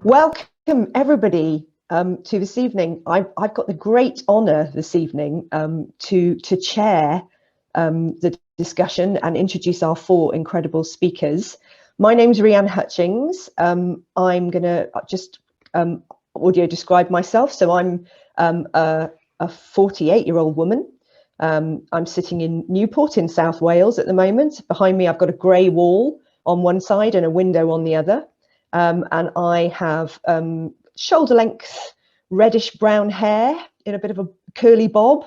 Welcome everybody to this evening. I've got the great honour this evening to chair the discussion and introduce our four incredible speakers. My name's Rhian Hutchings. I'm going to just audio describe myself. So I'm a 48-year-old woman. I'm sitting in Newport in South Wales at the moment. Behind me, I've got a grey wall on one side and a window on the other. And I have shoulder length reddish brown hair in a bit of a curly bob,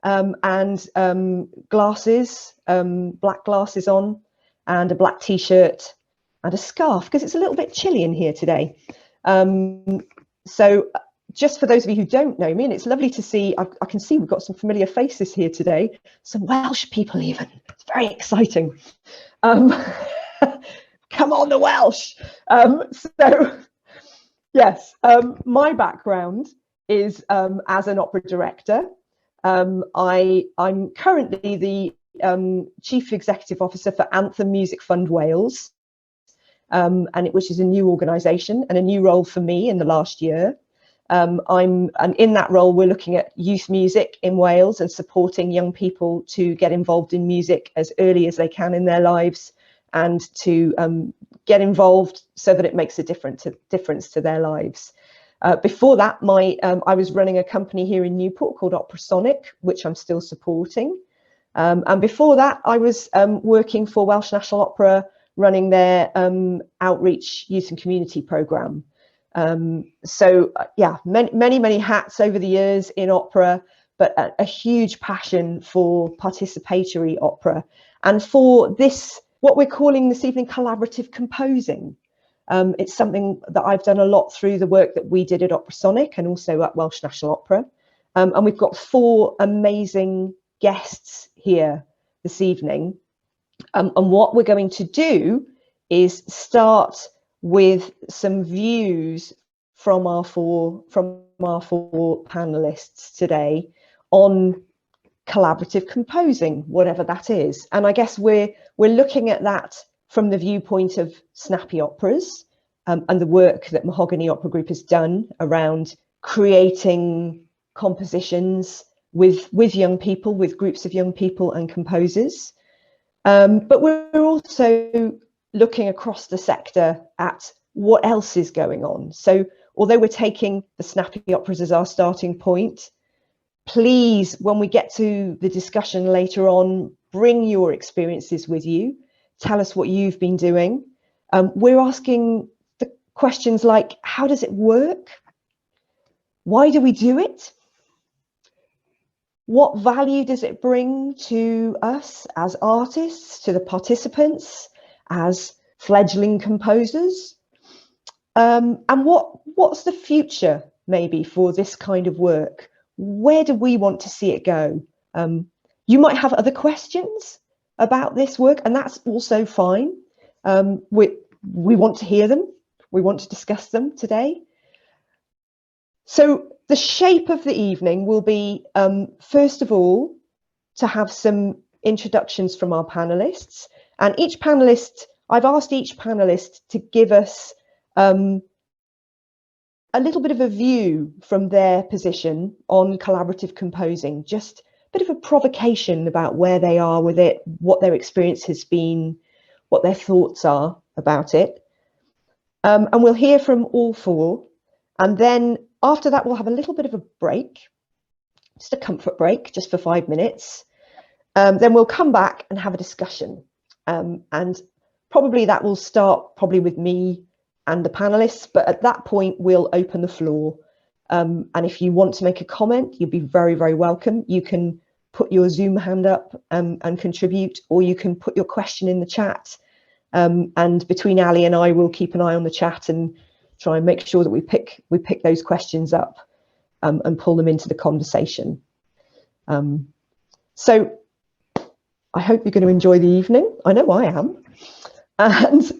and glasses, black glasses on, and a black t-shirt and a scarf because it's a little bit chilly in here today. So just for those of you who don't know me, and it's lovely to see, I can see we've got some familiar faces here today, some Welsh people even. It's very exciting. Come on, the Welsh. So, yes, my background is as an opera director. I'm currently the Chief Executive Officer for Anthem Music Fund Wales, which is a new organisation and a new role for me in the last year. And in that role, we're looking at youth music in Wales and supporting young people to get involved in music as early as they can in their lives, and to get involved so that it makes a difference to their lives. Before that, I was running a company here in Newport called Opera Sonic, which I'm still supporting. And before that, I was working for Welsh National Opera, running their outreach youth and community programme. Yeah, many hats over the years in opera, but a huge passion for participatory opera and for this, what we're calling this evening, collaborative composing. It's something that I've done a lot through the work that we did at Opera Sonic and also at Welsh National Opera. And we've got four amazing guests here this ehning. And what we're going to do is start with some views from our four panelists today on collaborative composing, whatever that is. And I guess we're looking at that from the viewpoint of Snappy Operas and the work that Mahogany Opera Group has done around creating compositions with young people, with groups of young people and composers. But we're also looking across the sector at what else is going on. So although we're taking the Snappy Operas as our starting point, please, when we get to the discussion later on, bring your experiences with you. Tell us what you've been doing. We're asking the questions like, how does it work? Why do we do it? What value does it bring to us as artists, to the participants, as fledgling composers? And what's the future maybe for this kind of work? Where do we want to see it go? You might have other questions about this work, and that's also fine. We want to hear them. We want to discuss them today. So the shape of the evening will be, first of all, to have some introductions from our panelists. And each panelist, I've asked each panelist to give us a little bit of a view from their position on collaborative composing, just a bit of a provocation about where they are with it, what their experience has been, what their thoughts are about it. And we'll hear from all four. And then after that, we'll have a little bit of a break, just a comfort break, just for 5 minutes. Then we'll come back and have a discussion. And probably that will start with me and the panelists, but at that point we'll open the floor, and if you want to make a comment, you'll be very, very welcome. You can put your Zoom hand up and contribute, or you can put your question in the chat, and between Ali and I, we'll keep an eye on the chat and try and make sure that we pick those questions up and pull them into the conversation. So I hope you're going to enjoy the evening. I know I am. And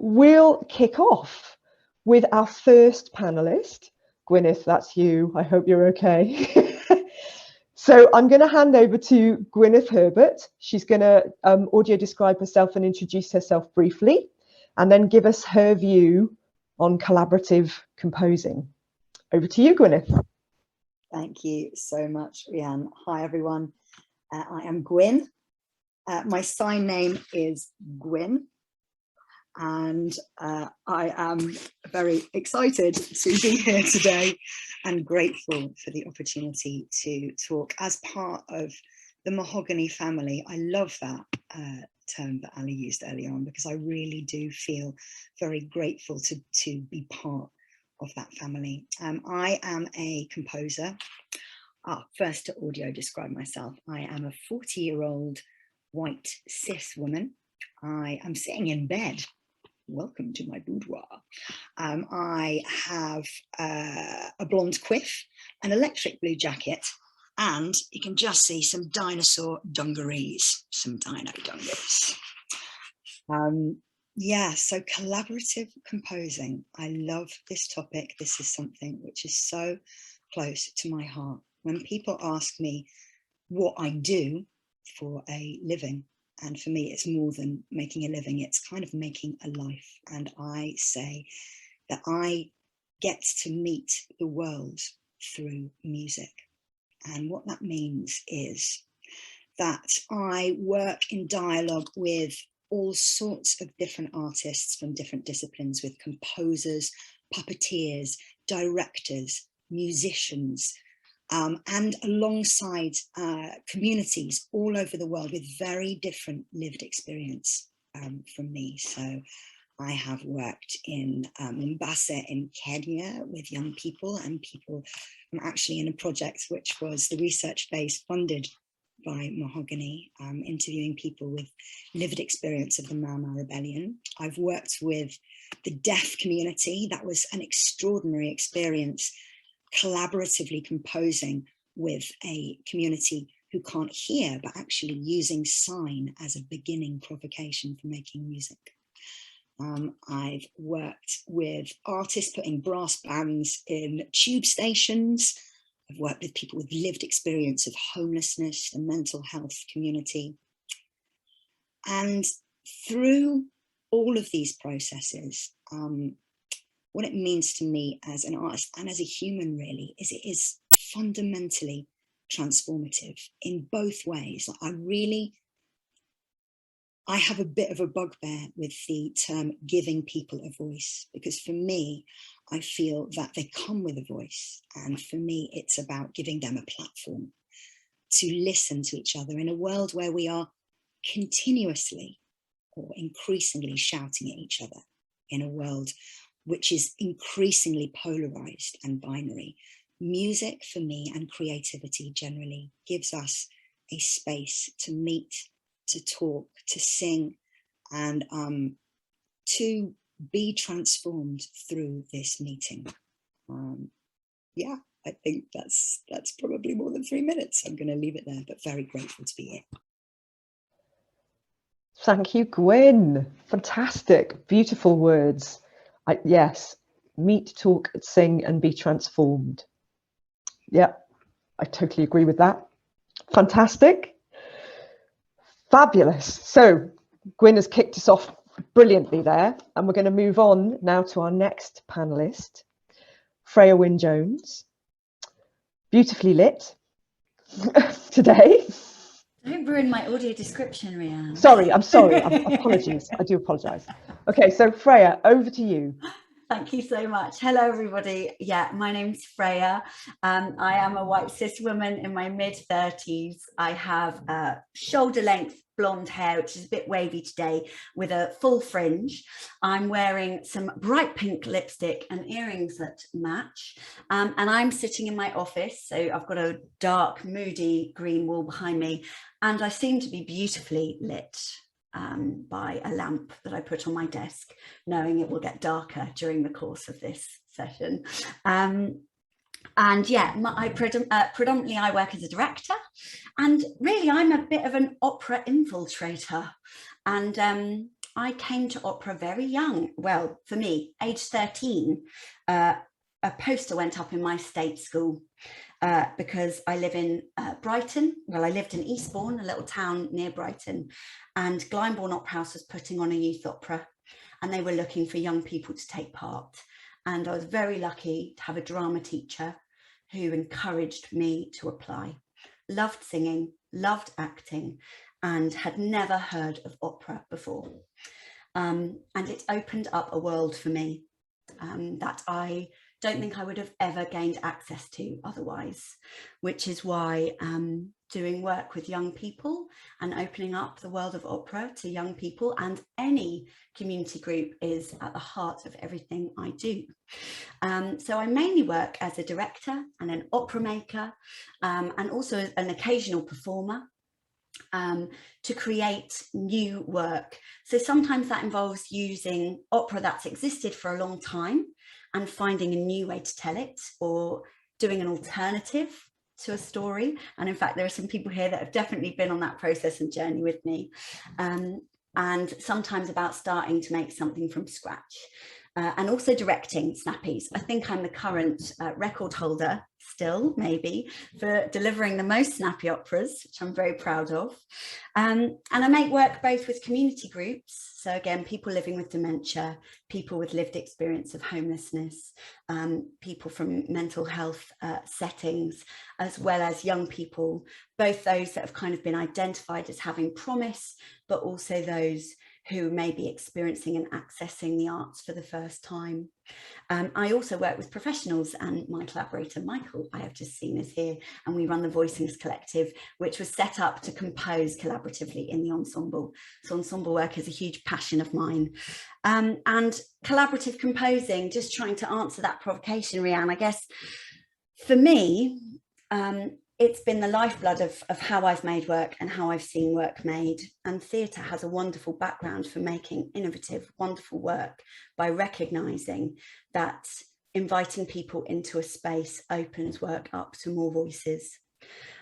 we'll kick off with our first panelist. Gwyneth, that's you. I hope you're okay. So I'm going to hand over to Gwyneth Herbert. She's going to audio describe herself and introduce herself briefly, and then give us her view on collaborative composing. Over to you, Gwyneth. Thank you so much, Rhian. Hi, everyone. I am Gwyn. My sign name is Gwyn, and I am very excited to be here today and grateful for the opportunity to talk as part of the Mahogany family. I love that term that Ali used earlier on, because I really do feel very grateful to be part of that family. I am a composer. First to audio describe myself. I am a 40-year-old white cis woman. I am sitting in bed. Welcome to my boudoir. I have a blonde quiff, an electric blue jacket, and you can just see some dinosaur dungarees, some dino dungarees. Yeah, so collaborative composing. I love this topic. This is something which is so close to my heart. When people ask me what I do for a living, and for me, it's more than making a living, it's kind of making a life. And I say that I get to meet the world through music. And what that means is that I work in dialogue with all sorts of different artists from different disciplines, with composers, puppeteers, directors, musicians, and alongside communities all over the world with very different lived experience from me. So I have worked in Mombasa in Kenya with young people and people. I'm actually in a project which was the research base funded by Mahogany, interviewing people with lived experience of the Mau Mau Rebellion. I've worked with the deaf community. That was an extraordinary experience, collaboratively composing with a community who can't hear, but actually using sign as a beginning provocation for making music. I've worked with artists putting brass bands in tube stations. I've worked with people with lived experience of homelessness, the mental health community. And through all of these processes, what it means to me as an artist and as a human really is it is fundamentally transformative in both ways. I have a bit of a bugbear with the term giving people a voice, because for me, I feel that they come with a voice. And for me, it's about giving them a platform to listen to each other in a world where we are continuously or increasingly shouting at each other, in a world which is increasingly polarized and binary. Music for me, and creativity generally, gives us a space to meet, to talk, to sing, and to be transformed through this meeting. Yeah, I think that's probably more than 3 minutes. I'm going to leave it there, but very grateful to be here. Thank you, Gwyn. Fantastic, beautiful words. Yes, meet, talk, sing, and be transformed. Yeah, I totally agree with that. Fantastic. Fabulous. So Gwyn has kicked us off brilliantly there, and we're going to move on now to our next panelist, Freya Wynn-Jones. Beautifully lit today. Don't ruin my audio description, Rhian. Sorry, I'm sorry. Apologies. I do apologise. Okay, so Freya, over to you. Thank you so much. Hello, everybody. Yeah, my name's Freya. I am a white cis woman in my mid-30s. I have shoulder-length blonde hair, which is a bit wavy today, with a full fringe. I'm wearing some bright pink lipstick and earrings that match. And I'm sitting in my office. So I've got a dark, moody green wall behind me, and I seem to be beautifully lit by a lamp that I put on my desk, knowing it will get darker during the course of this session. And yeah, predominantly I work as a director, and really I'm a bit of an opera infiltrator. And I came to opera very young. Well, for me, age 13, a poster went up in my state school because I live in Brighton. Well, I lived in Eastbourne, a little town near Brighton, and Glyndebourne Opera House was putting on a youth opera, and they were looking for young people to take part. And I was very lucky to have a drama teacher who encouraged me to apply. Loved singing, loved acting, and had never heard of opera before. And it opened up a world for me that I don't think I would have ever gained access to otherwise, which is why doing work with young people and opening up the world of opera to young people and any community group is at the heart of everything I do. So I mainly work as a director and an opera maker and also as an occasional performer to create new work. So sometimes that involves using opera that's existed for a long time and finding a new way to tell it, or doing an alternative to a story. And in fact, there are some people here that have definitely been on that process and journey with me. And sometimes about starting to make something from scratch. And also directing Snappies. I think I'm the current record holder still, maybe, for delivering the most Snappy operas, which I'm very proud of. And I make work both with community groups. So again, people living with dementia, people with lived experience of homelessness, people from mental health settings, as well as young people, both those that have kind of been identified as having promise, but also those who may be experiencing and accessing the arts for the first time. I also work with professionals, and my collaborator, Michael, I have just seen is here, and we run the Voicings Collective, which was set up to compose collaboratively in the ensemble. So ensemble work is a huge passion of mine. And collaborative composing, just trying to answer that provocation, Rhian, I guess, for me, it's been the lifeblood of how I've made work and how I've seen work made. And theatre has a wonderful background for making innovative, wonderful work by recognising that inviting people into a space opens work up to more voices.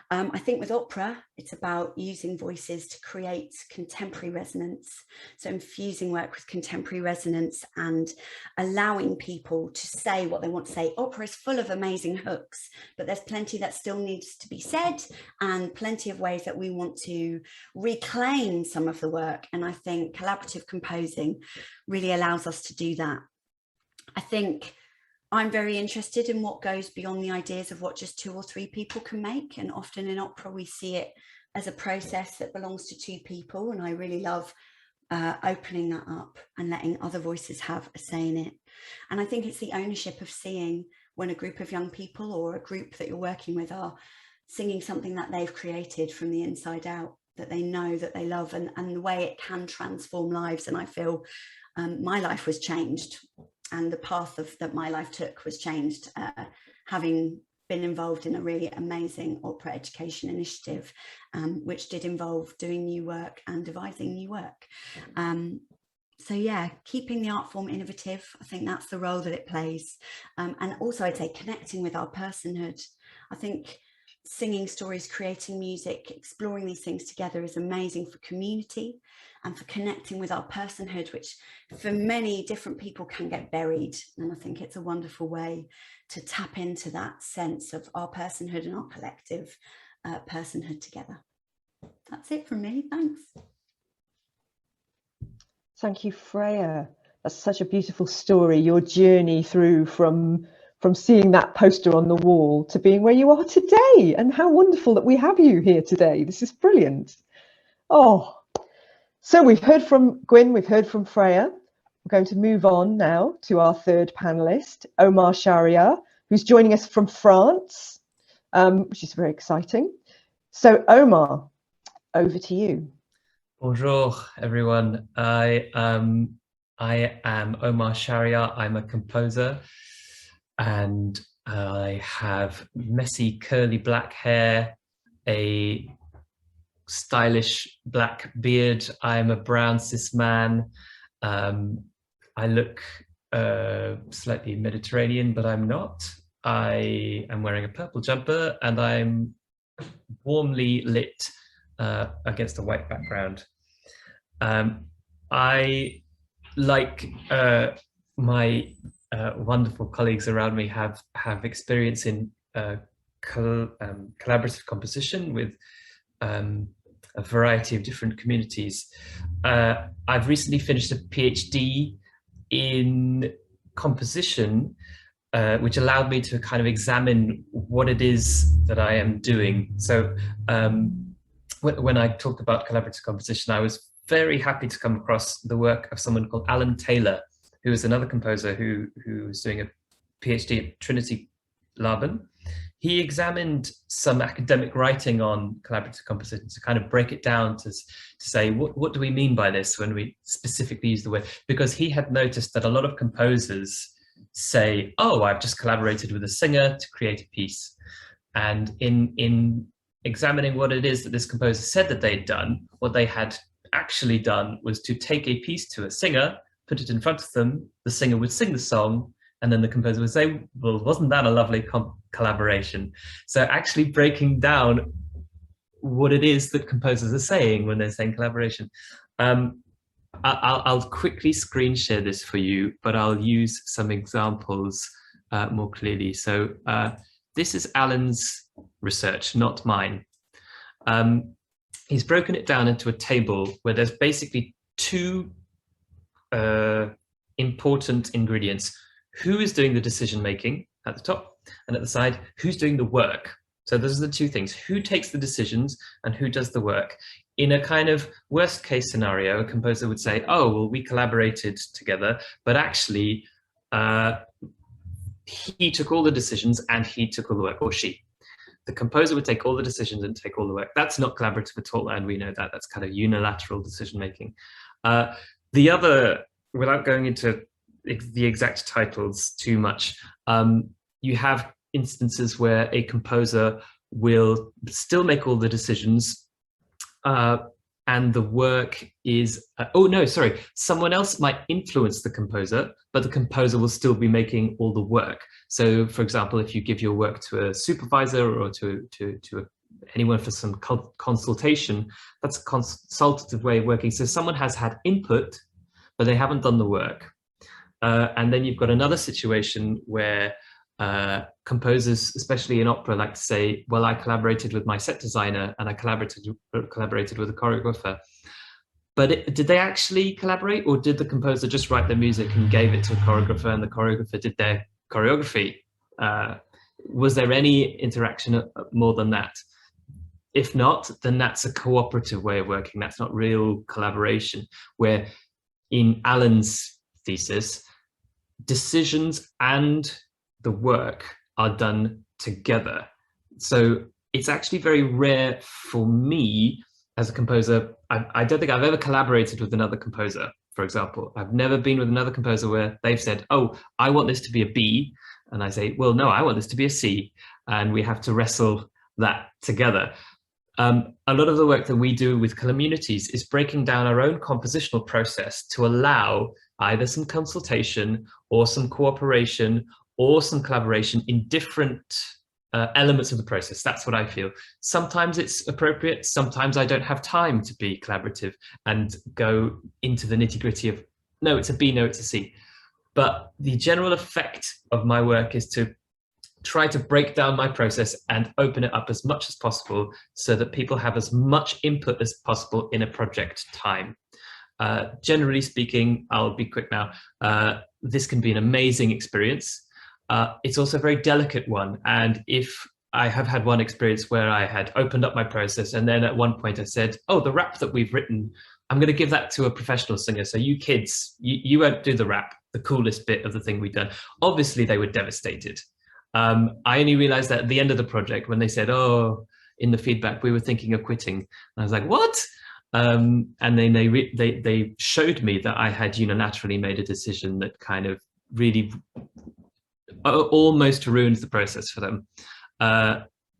I think with opera, it's about using voices to create contemporary resonance. So infusing work with contemporary resonance and allowing people to say what they want to say. Opera is full of amazing hooks, but there's plenty that still needs to be said and plenty of ways that we want to reclaim some of the work. And I think collaborative composing really allows us to do that. I think I'm very interested in what goes beyond the ideas of what just 2 or 3 people can make. And often in opera, we see it as a process that belongs to 2 people. And I really love opening that up and letting other voices have a say in it. And I think it's the ownership of seeing when a group of young people or a group that you're working with are singing something that they've created from the inside out, that they know, that they love, and the way it can transform lives. And I feel my life was changed. And the path that my life took was changed, having been involved in a really amazing opera education initiative, which did involve doing new work and devising new work. So yeah, keeping the art form innovative, I think that's the role that it plays. And also I'd say connecting with our personhood. I think singing stories, creating music, exploring these things together is amazing for community and for connecting with our personhood, which for many different people can get buried. And I think it's a wonderful way to tap into that sense of our personhood and our collective personhood together. That's it from me. Thanks. Thank you, Freya. That's such a beautiful story, your journey through from seeing that poster on the wall to being where you are today. And how wonderful that we have you here today. This is brilliant. Oh, so we've heard from Gwyn, we've heard from Freya. We're going to move on now to our third panelist, Omar Shahryar, who's joining us from France, which is very exciting. So Omar, over to you. Bonjour, everyone. I am Omar Shahryar. I'm a composer, and I have messy curly black hair, a stylish black beard. I'm a brown cis man. I look slightly Mediterranean, but I'm not. I am wearing a purple jumper and I'm warmly lit against a white background. I like my wonderful colleagues around me have experience in collaborative composition with a variety of different communities. I've recently finished a PhD in composition, which allowed me to kind of examine what it is that I am doing. So when I talked about collaborative composition, I was very happy to come across the work of someone called Alan Taylor, who is another composer who was doing a PhD at Trinity Laban. He examined some academic writing on collaborative composition to kind of break it down to say, what do we mean by this when we specifically use the word? Because he had noticed that a lot of composers say, oh, I've just collaborated with a singer to create a piece. And in examining what it is that this composer said that they'd done, what they had actually done was to take a piece to a singer, put it in front of them, the singer would sing the song, and then the composer would say, well, wasn't that a lovely collaboration? So actually breaking down what it is that composers are saying when they're saying collaboration. I'll quickly screen share this for you, but I'll use some examples more clearly. So this is Alan's research, not mine. He's broken it down into a table where there's basically two important ingredients. Who is doing the decision making at the top, and at the side, who's doing the work? So those are the two things: who takes the decisions and who does the work. In a kind of worst case scenario, a composer would say, oh, well, we collaborated together, but actually he took all the decisions and he took all the work, or she. The composer would take all the decisions and take all the work. That's not collaborative at all, and we know that. That's kind of unilateral decision making. The other, without going into the exact titles too much, you have instances where a composer will still make all the decisions and the work is, someone else might influence the composer, but the composer will still be making all the work. So for example, if you give your work to a supervisor or to anyone for some consultation, that's a consultative way of working. So someone has had input, but they haven't done the work. And then you've got another situation where composers, especially in opera, like to say, well, I collaborated with my set designer and I collaborated with a choreographer. But did they actually collaborate, or did the composer just write the music and gave it to a choreographer and the choreographer did their choreography? Was there any interaction more than that? If not, then that's a cooperative way of working. That's not real collaboration, where in Alan's thesis, decisions and the work are done together. So it's actually very rare for me as a composer. I don't think I've ever collaborated with another composer, for example. I've never been with another composer where they've said, oh, I want this to be a B. And I say, well, no, I want this to be a C. And we have to wrestle that together. A lot of the work that we do with communities is breaking down our own compositional process to allow either some consultation or some cooperation or some collaboration in different elements of the process. That's what I feel. Sometimes it's appropriate. Sometimes I don't have time to be collaborative and go into the nitty-gritty of, no, it's a B, no, it's a C. But the general effect of my work is to try to break down my process and open it up as much as possible so that people have as much input as possible in a project time. Generally speaking, I'll be quick now, this can be an amazing experience. It's also a very delicate one. And if I have had one experience where I had opened up my process and then at one point I said, oh, the rap that we've written, I'm going to give that to a professional singer. So you kids, you won't do the rap, the coolest bit of the thing we've done. Obviously, they were devastated. I only realized that at the end of the project when they said, oh, in the feedback, we were thinking of quitting. And I was like, what? And then they showed me that I had unilaterally made a decision that kind of really almost ruined the process for them.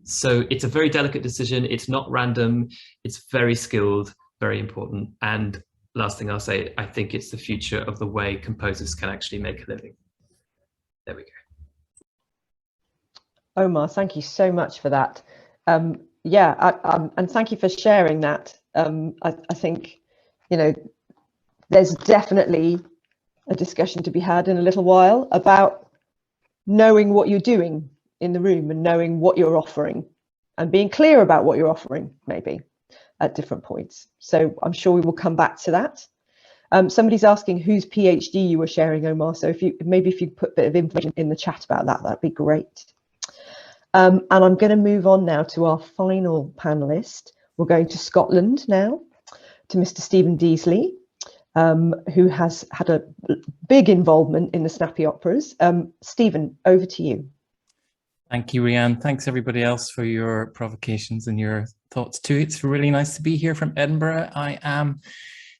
So it's a very delicate decision. It's not random. It's very skilled, very important. And last thing I'll say, I think it's the future of the way composers can actually make a living. There we go. Omar, thank you so much for that. And thank you for sharing that. I think, you know, there's definitely a discussion to be had in a little while about knowing what you're doing in the room and knowing what you're offering and being clear about what you're offering, maybe at different points. So I'm sure we will come back to that. Somebody's asking whose PhD you were sharing, Omar. So if you put a bit of information in the chat about that, that'd be great. And I'm going to move on now to our final panelist. We're going to Scotland now, to Mr. Stephen Deazley, who has had a big involvement in the Snappy Operas. Stephen, over to you. Thank you, Rhian. Thanks everybody else for your provocations and your thoughts too. It's really nice to be here from Edinburgh. I am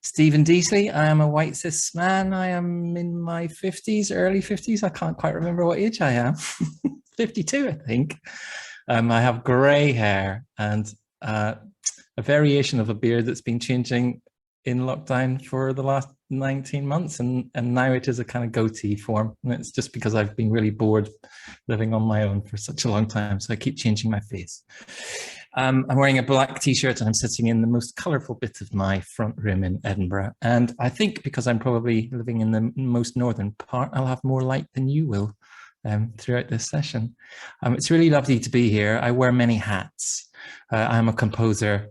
Stephen Deazley. I am a white cis man. I am in my 50s, early 50s. I can't quite remember what age I am. 52, I think. I have grey hair and a variation of a beard that's been changing in lockdown for the last 19 months, and now it is a kind of goatee form, and it's just because I've been really bored living on my own for such a long time, so I keep changing my face. I'm wearing a black t-shirt and I'm sitting in the most colourful bit of my front room in Edinburgh, and I think because I'm probably living in the most northern part, I'll have more light than you will throughout this session. It's really lovely to be here. I wear many hats. I'm a composer,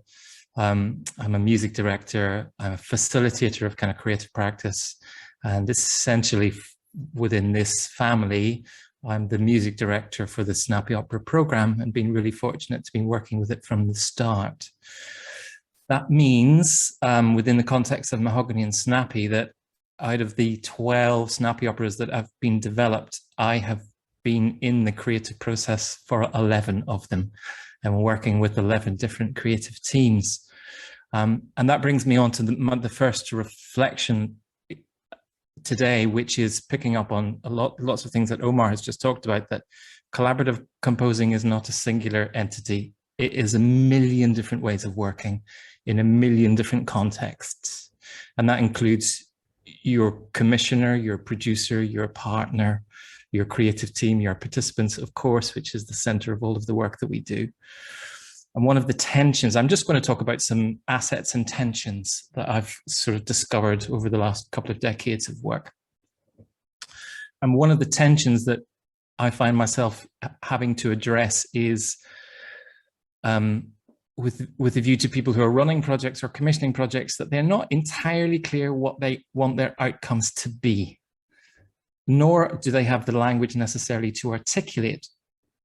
I'm a music director, I'm a facilitator of kind of creative practice, and essentially within this family, I'm the music director for the Snappy Opera program and been really fortunate to be working with it from the start. That means within the context of Mahogany and Snappy that out of the 12 Snappy Operas that have been developed, I have been in the creative process for 11 of them, and we're working with 11 different creative teams. And that brings me on to the first reflection today, which is picking up on lots of things that Omar has just talked about, that collaborative composing is not a singular entity. It is a million different ways of working in a million different contexts. And that includes your commissioner, your producer, your partner, your creative team, your participants, of course, which is the center of all of the work that we do. And one of the tensions, I'm just going to talk about some assets and tensions that I've sort of discovered over the last couple of decades of work. And one of the tensions that I find myself having to address is with a view to people who are running projects or commissioning projects, that they're not entirely clear what they want their outcomes to be, nor do they have the language necessarily to articulate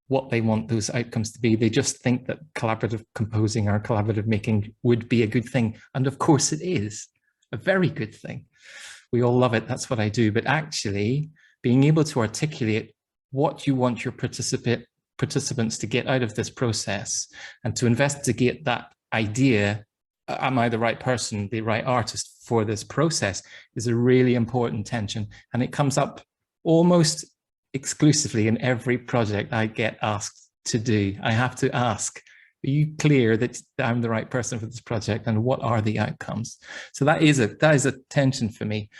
what they want those outcomes to be. They just think that collaborative composing or collaborative making would be a good thing. And of course it is a very good thing. We all love it, that's what I do. But actually being able to articulate what you want your participants to get out of this process and to investigate that idea, am I the right person, the right artist for this process, is a really important tension. And it comes up almost exclusively in every project I get asked to do. I have to ask, are you clear that I'm the right person for this project, and what are the outcomes? So that is a tension for me.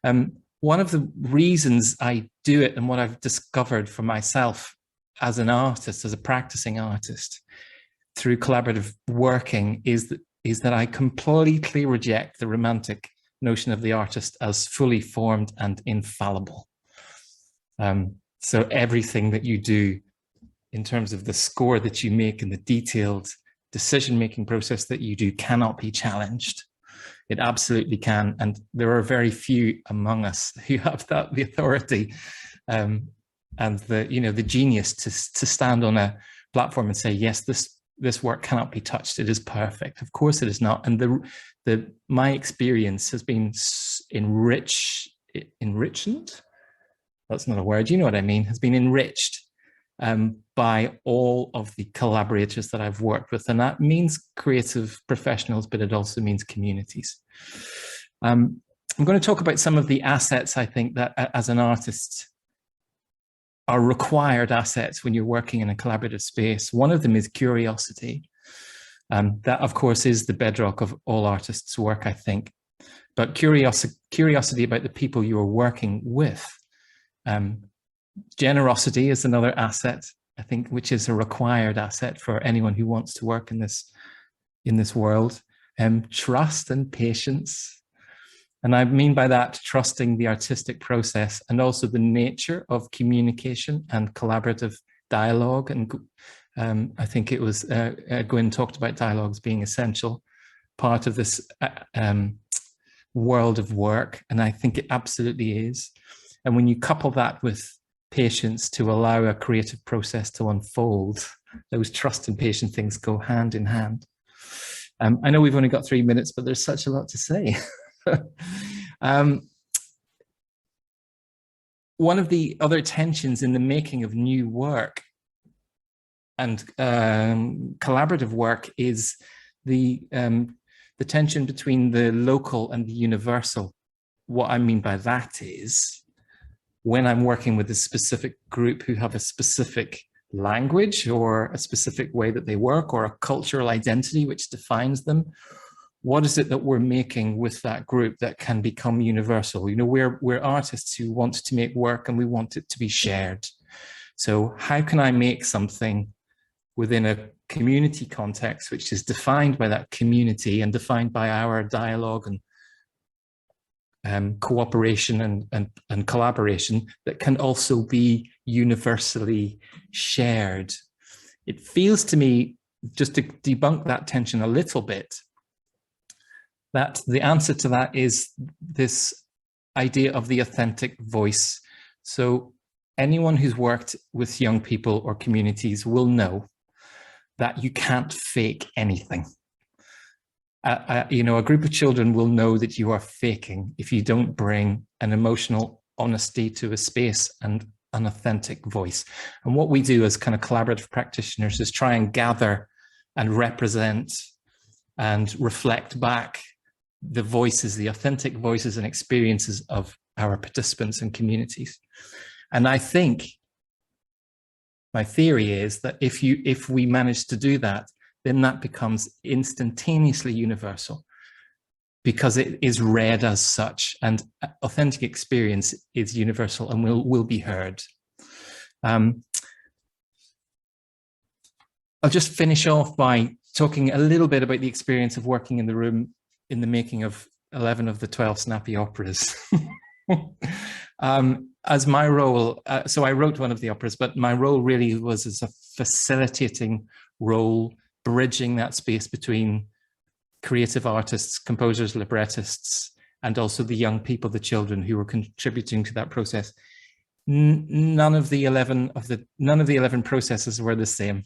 One of the reasons I do it, and what I've discovered for myself as an artist, as a practicing artist, through collaborative working, is that I completely reject the romantic notion of the artist as fully formed and infallible. So everything that you do in terms of the score that you make and the detailed decision-making process that you do cannot be challenged. It absolutely can. And there are very few among us who have the authority and the genius to stand on a platform and say, yes, this work cannot be touched. It is perfect. Of course it is not. And my experience has been enriched. That's not a word, you know what I mean, has been enriched by all of the collaborators that I've worked with. And that means creative professionals, but it also means communities. I'm going to talk about some of the assets I think that as an artist are required assets when you're working in a collaborative space. One of them is curiosity. That, of course, is the bedrock of all artists' work, I think. But curiosity about the people you are working with. Generosity is another asset, I think, which is a required asset for anyone who wants to work in this world. Trust and patience. And I mean by that, trusting the artistic process and also the nature of communication and collaborative dialogue. And I think it was Gwyn talked about dialogues being essential part of this world of work. And I think it absolutely is. And when you couple that with patience to allow a creative process to unfold, those trust and patient things go hand in hand. I know we've only got 3 minutes, but there's such a lot to say. One of the other tensions in the making of new work and collaborative work is the tension between the local and the universal. What I mean by that is, when I'm working with a specific group who have a specific language or a specific way that they work or a cultural identity which defines them, what is it that we're making with that group that can become universal? You know, we're artists who want to make work and we want it to be shared. So how can I make something within a community context which is defined by that community and defined by our dialogue and cooperation and collaboration that can also be universally shared? It feels to me, just to debunk that tension a little bit, that the answer to that is this idea of the authentic voice. So anyone who's worked with young people or communities will know that you can't fake anything. You know, a group of children will know that you are faking if you don't bring an emotional honesty to a space and an authentic voice. And what we do as kind of collaborative practitioners is try and gather and represent and reflect back the voices, the authentic voices and experiences of our participants and communities. And I think my theory is that if we manage to do that, then that becomes instantaneously universal because it is read as such, and authentic experience is universal and will be heard. I'll just finish off by talking a little bit about the experience of working in the room in the making of 11 of the 12 Snappy Operas. As my role, so I wrote one of the operas, but my role really was as a facilitating role, bridging that space between creative artists, composers, librettists, and also the young people, the children who were contributing to that process. None of the 11 processes were the same,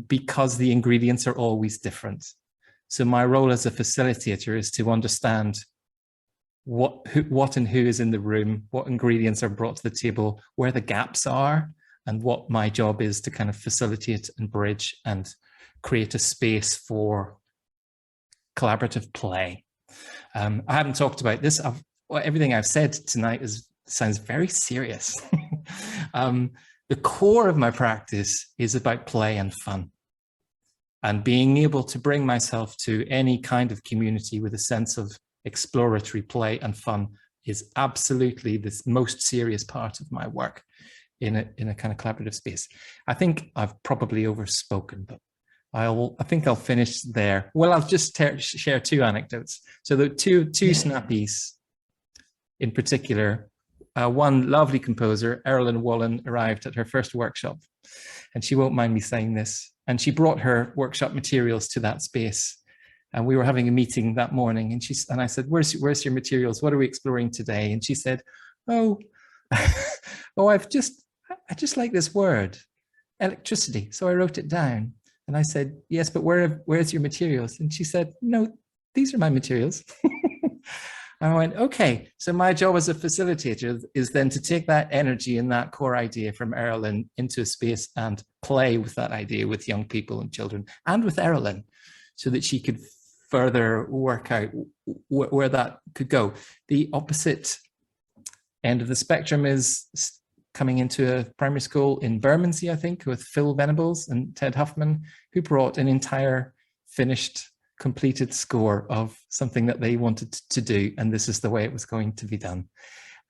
because the ingredients are always different. So my role as a facilitator is to understand what and who is in the room, what ingredients are brought to the table, where the gaps are, and what my job is to kind of facilitate and bridge and create a space for collaborative play. I haven't talked about this. Everything I've said tonight sounds very serious. The core of my practice is about play and fun, and being able to bring myself to any kind of community with a sense of exploratory play and fun is absolutely the most serious part of my work in a kind of collaborative space. I think I've probably overspoken, but I think I'll finish there. Well, I'll just share two anecdotes. So the two Snappies in particular. One lovely composer, Erilyn Wallen, arrived at her first workshop, and she won't mind me saying this, and she brought her workshop materials to that space. And we were having a meeting that morning, and I said, where's your materials? What are we exploring today? And she said, oh, I just like this word, electricity. So I wrote it down. And I said, yes, but where's your materials? And she said, no, these are my materials. I went, okay, so my job as a facilitator is then to take that energy and that core idea from Erilyn into a space and play with that idea with young people and children and with Erilyn, so that she could further work out where that could go. The opposite end of the spectrum is coming into a primary school in Bermondsey, I think, with Phil Venables and Ted Huffman, who brought an entire finished, completed score of something that they wanted to do, and this is the way it was going to be done.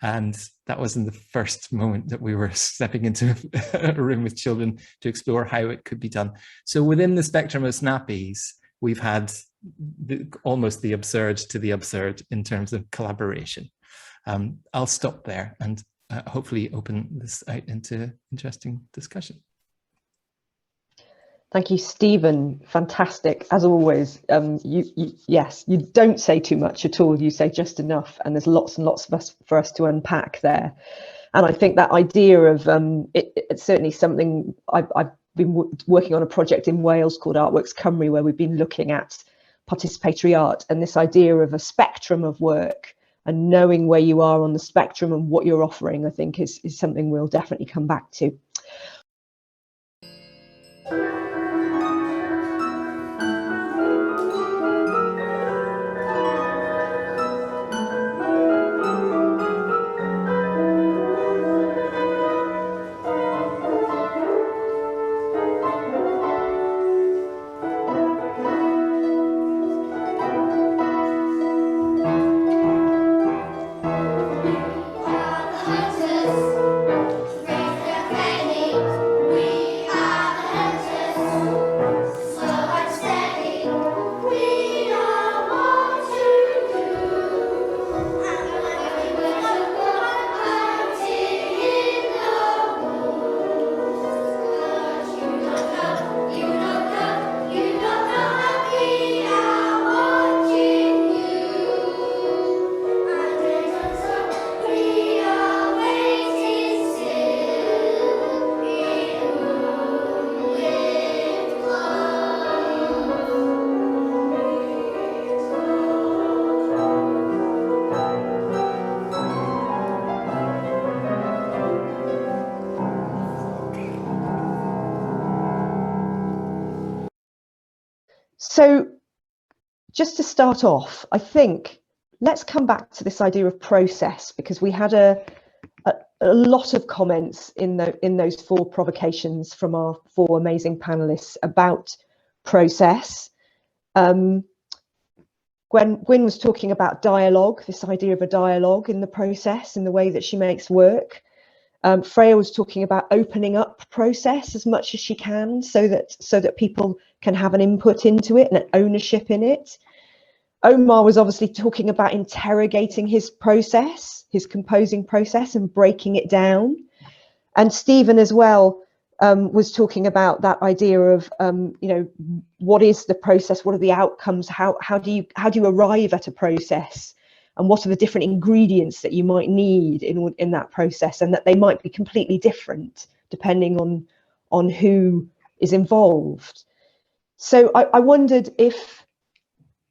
And that was in the first moment that we were stepping into a room with children to explore how it could be done. So within the spectrum of Snappies, we've had almost the absurd to the absurd in terms of collaboration. I'll stop there and hopefully open this out into interesting discussion. Thank you, Stephen. Fantastic, as always. Yes, you don't say too much at all. You say just enough, and there's lots and lots for us to unpack there. And I think that idea of it's certainly something I've been working on a project in Wales called Artworks Cymru, where we've been looking at participatory art and this idea of a spectrum of work, and knowing where you are on the spectrum and what you're offering, I think is something we'll definitely come back to. So just to start off, I think let's come back to this idea of process, because we had a lot of comments in those 4 provocations from our 4 amazing panelists about process. Gwyn was talking about dialogue, this idea of a dialogue in the process, in the way that she makes work. Freya was talking about opening up process as much as she can, so that people can have an input into it and an ownership in it. Omar was obviously talking about interrogating his process, his composing process, and breaking it down. And Stephen as well was talking about that idea of what is the process, what are the outcomes, how do you arrive at a process, and what are the different ingredients that you might need in that process, and that they might be completely different depending on who is involved. So I wondered if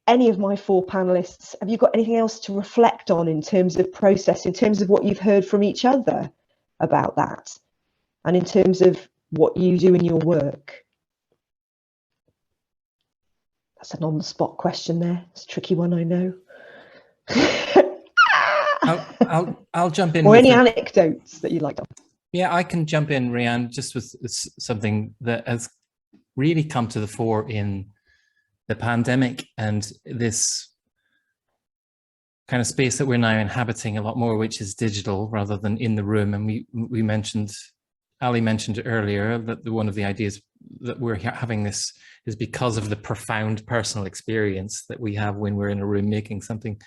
any of my 4 panelists, have you got anything else to reflect on in terms of process, in terms of what you've heard from each other about that, and in terms of what you do in your work? That's an on-the-spot question there. It's a tricky one, I know. I'll jump in. Or any anecdotes that you'd like to. Yeah, I can jump in, Rhian, just with something that has really come to the fore in the pandemic and this kind of space that we're now inhabiting a lot more, which is digital rather than in the room. And we mentioned, Ali mentioned earlier, that one of the ideas that we're having this is because of the profound personal experience that we have when we're in a room making something.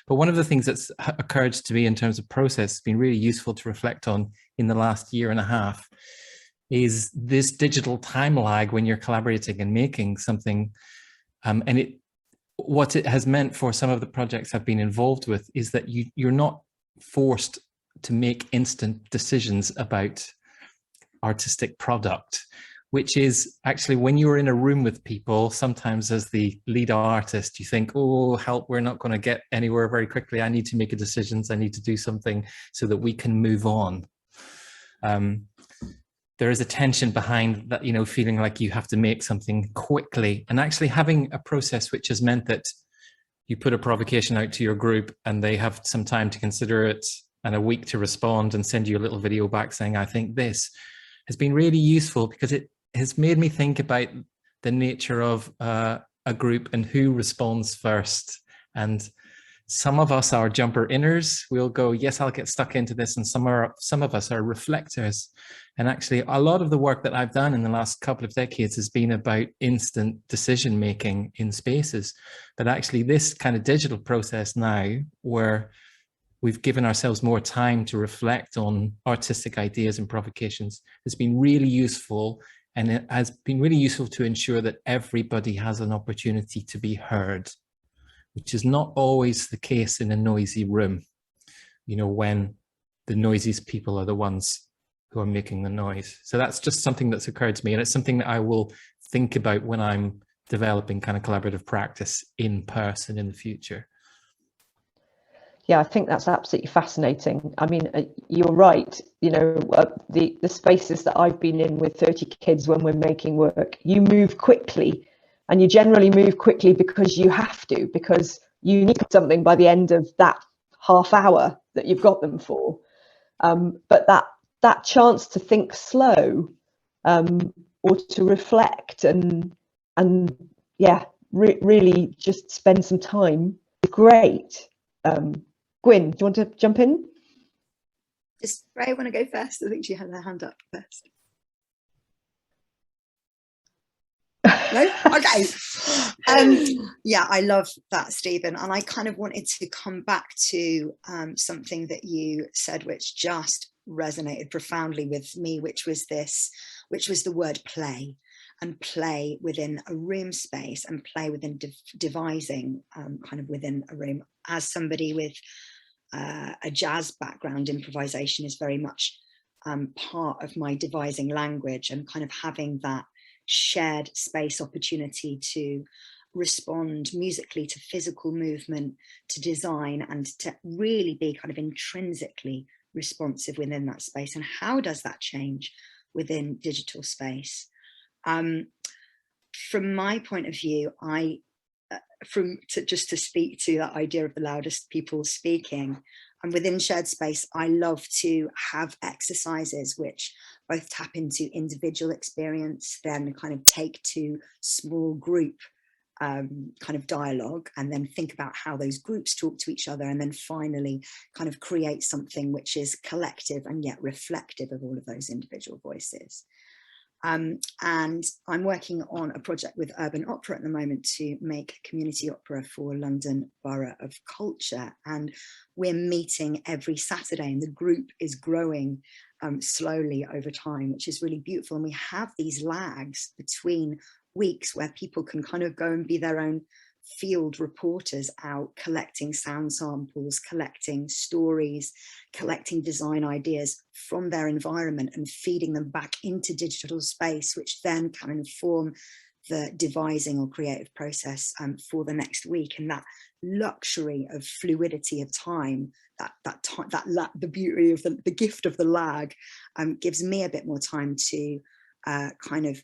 But one of the things that's occurred to me in terms of process, has been really useful to reflect on in the last year and a half, is this digital time lag when you're collaborating and making something. What it has meant for some of the projects I've been involved with is that you're not forced to make instant decisions about artistic product, which is actually when you're in a room with people, sometimes as the lead artist, you think, oh, help, we're not going to get anywhere very quickly. I need to make a decision. I need to do something so that we can move on. There is a tension behind that, feeling like you have to make something quickly, and actually having a process which has meant that you put a provocation out to your group and they have some time to consider it and a week to respond and send you a little video back saying, I think this, has been really useful, because it has made me think about the nature of a group and who responds first, and Some of us are jumper inners. We'll go, yes, I'll get stuck into this. And some of us are reflectors. And actually, a lot of the work that I've done in the last couple of decades has been about instant decision making in spaces. But actually, this kind of digital process now, where we've given ourselves more time to reflect on artistic ideas and provocations, has been really useful. And it has been really useful to ensure that everybody has an opportunity to be heard, which is not always the case in a noisy room, you know, when the noisiest people are the ones who are making the noise. So that's just something that's occurred to me, and it's something that I will think about when I'm developing kind of collaborative practice in person in the future. Yeah, I think that's absolutely fascinating. I mean, you're right. You know, the spaces that I've been in with 30 kids when we're making work, you move quickly, and you generally move quickly because you have to, because you need something by the end of that half hour that you've got them for. But that chance to think slow, or to reflect and yeah, really just spend some time is great. Gwyn, do you want to jump in? Just Freya, want to go first? I think she had her hand up first. No? Okay. Yeah, I love that, Stephen. And I kind of wanted to come back to something that you said, which just resonated profoundly with me, which was the word play, and play within a room space, and play within devising, kind of within a room. As somebody with a jazz background, improvisation is very much part of my devising language, and kind of having that shared space opportunity to respond musically to physical movement, to design, and to really be kind of intrinsically responsive within that space. And how does that change within digital space? From my point of view, just to speak to that idea of the loudest people speaking, and within shared space, I love to have exercises which both tap into individual experience, then kind of take to small group kind of dialogue, and then think about how those groups talk to each other, and then finally kind of create something which is collective and yet reflective of all of those individual voices. And I'm working on a project with Urban Opera at the moment to make community opera for London Borough of Culture. And we're meeting every Saturday, and the group is growing slowly over time, which is really beautiful. And we have these lags between weeks where people can kind of go and be their own field reporters out, collecting sound samples, collecting stories, collecting design ideas from their environment, and feeding them back into digital space, which then can inform the devising or creative process for the next week. And that luxury of fluidity of time, the beauty of the gift of the lag, gives me a bit more time to kind of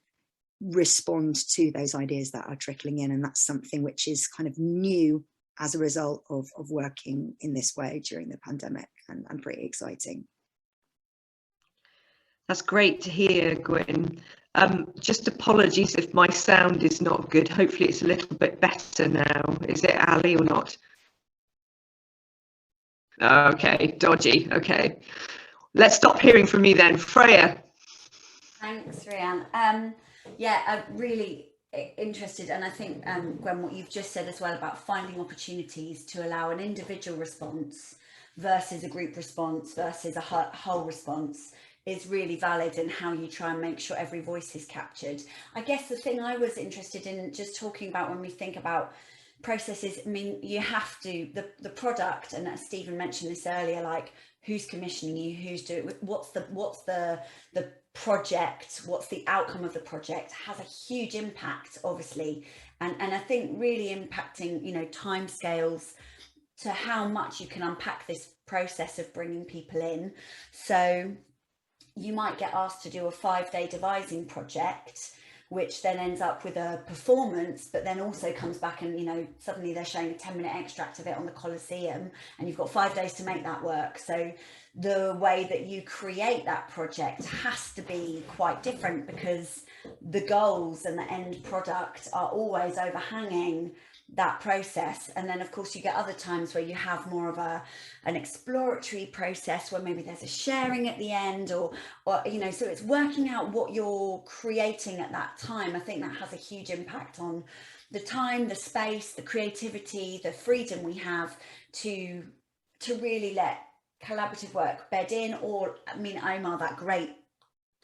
respond to those ideas that are trickling in. And that's something which is kind of new as a result of working in this way during the pandemic, and pretty exciting. That's great to hear, Gwyn. Just apologies if my sound is not good. Hopefully it's a little bit better now. Is it, Ali, or not? Okay, dodgy. Okay. Let's stop hearing from me then. Freya. Thanks, Rhian. Yeah, I'm really interested, and I think, Gwen, what you've just said as well about finding opportunities to allow an individual response versus a group response versus a whole response is really valid in how you try and make sure every voice is captured. I guess the thing I was interested in just talking about when we think about processes, I mean, you have to, the product, and as Stephen mentioned this earlier, like who's commissioning you, who's doing, what's the project, what's the outcome of the project, has a huge impact, obviously, and I think really impacting, you know, timescales to how much you can unpack this process of bringing people in. So you might get asked to do a 5-day devising project, which then ends up with a performance, but then also comes back and, you know, suddenly they're showing a 10-minute extract of it on the Colosseum, and you've got 5 days to make that work. So the way that you create that project has to be quite different, because the goals and the end product are always overhanging that process. And then of course you get other times where you have more of an exploratory process where maybe there's a sharing at the end, or you know, so it's working out what you're creating at that time. I think that has a huge impact on the time, the space, the creativity, the freedom we have to really let collaborative work bed in. Or, I mean, Omar, that great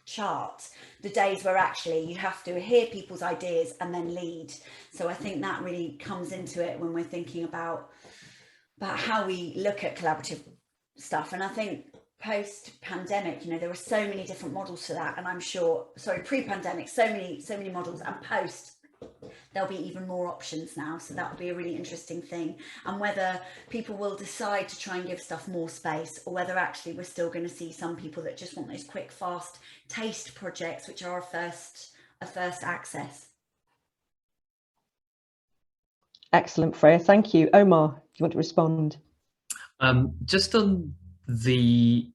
chart, the days where actually you have to hear people's ideas and then lead. So I think that really comes into it when we're thinking about how we look at collaborative stuff. And I think post-pandemic, you know, there were so many different models for that, and I'm sure, sorry, pre-pandemic, so many models, and post, there'll be even more options now. So that will be a really interesting thing, and whether people will decide to try and give stuff more space, or whether actually we're still going to see some people that just want those quick, fast taste projects, which are a first access. Excellent, Freya. Thank you. Omar, do you want to respond? Just on the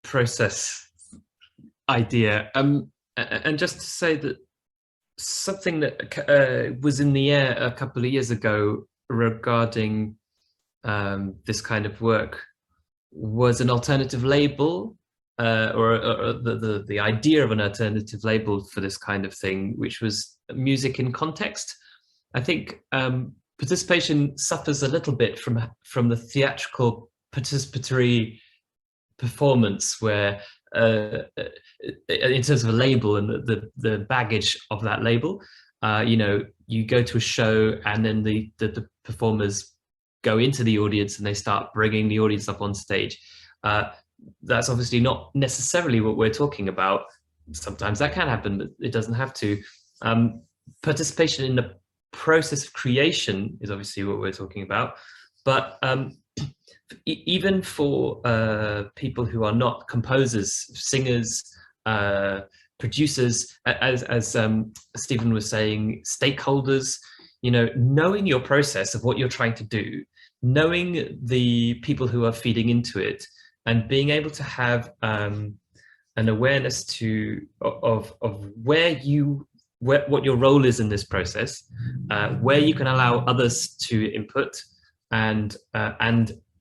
process idea, and just to say that something that was in the air a couple of years ago regarding this kind of work was an alternative label, or the idea of an alternative label for this kind of thing, which was music in context. I think participation suffers a little bit from the theatrical participatory performance, where in terms of a label and the baggage of that label, you know, you go to a show and then the performers go into the audience and they start bringing the audience up on stage. That's obviously not necessarily what we're talking about. Sometimes that can happen, but it doesn't have to. Participation in the process of creation is obviously what we're talking about, but even for people who are not composers, singers, producers, as Stephen was saying, stakeholders, you know, knowing your process of what you're trying to do, knowing the people who are feeding into it, and being able to have an awareness of what your role is in this process, where you can allow others to input, and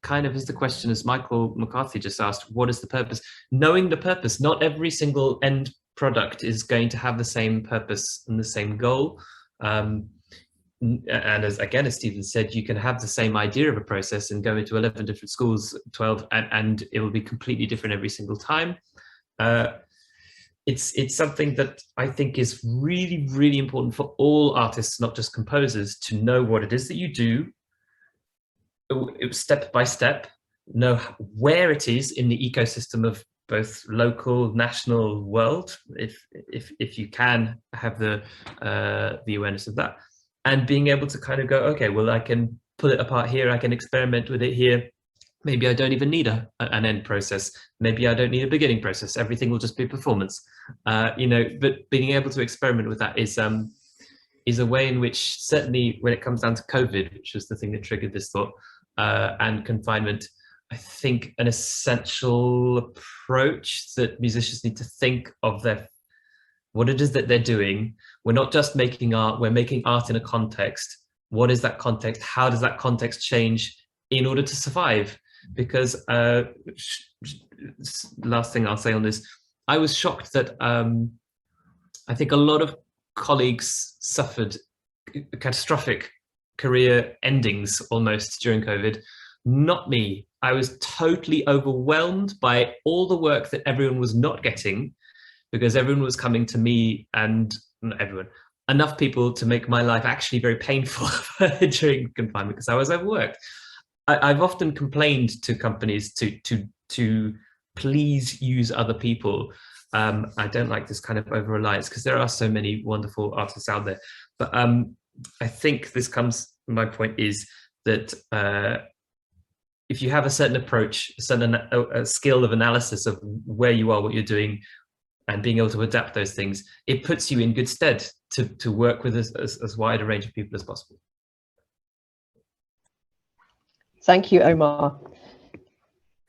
kind of is the question, as Michael McCarthy just asked, what is the purpose? Knowing the purpose. Not every single end product is going to have the same purpose and the same goal. And as Stephen said, you can have the same idea of a process and go into 11 different schools, 12, and it will be completely different every single time. It's something that I think is really, really important for all artists, not just composers, to know what it is that you do, step by step, know where it is in the ecosystem of both local, national, world, if you can have the awareness of that, and being able to kind of go, okay, well, I can pull it apart here, I can experiment with it here. Maybe I don't even need an end process. Maybe I don't need a beginning process. Everything will just be performance. You know, but being able to experiment with that is a way in which, certainly when it comes down to COVID, which was the thing that triggered this thought, and confinement, I think an essential approach that musicians need to think of what it is that they're doing. We're not just making art, we're making art in a context. What is that context? How does that context change in order to survive? Because last thing I'll say on this, I was shocked that I think a lot of colleagues suffered catastrophic career endings almost during COVID. Not me. I was totally overwhelmed by all the work that everyone was not getting, because everyone was coming to me, and not everyone, enough people to make my life actually very painful during confinement, because I was overworked. I've often complained to companies to please use other people. I don't like this kind of over-reliance, because there are so many wonderful artists out there. But I think my point is that if you have a certain approach, a skill of analysis of where you are, what you're doing, and being able to adapt those things, it puts you in good stead to work with as wide a range of people as possible. Thank you, Omar.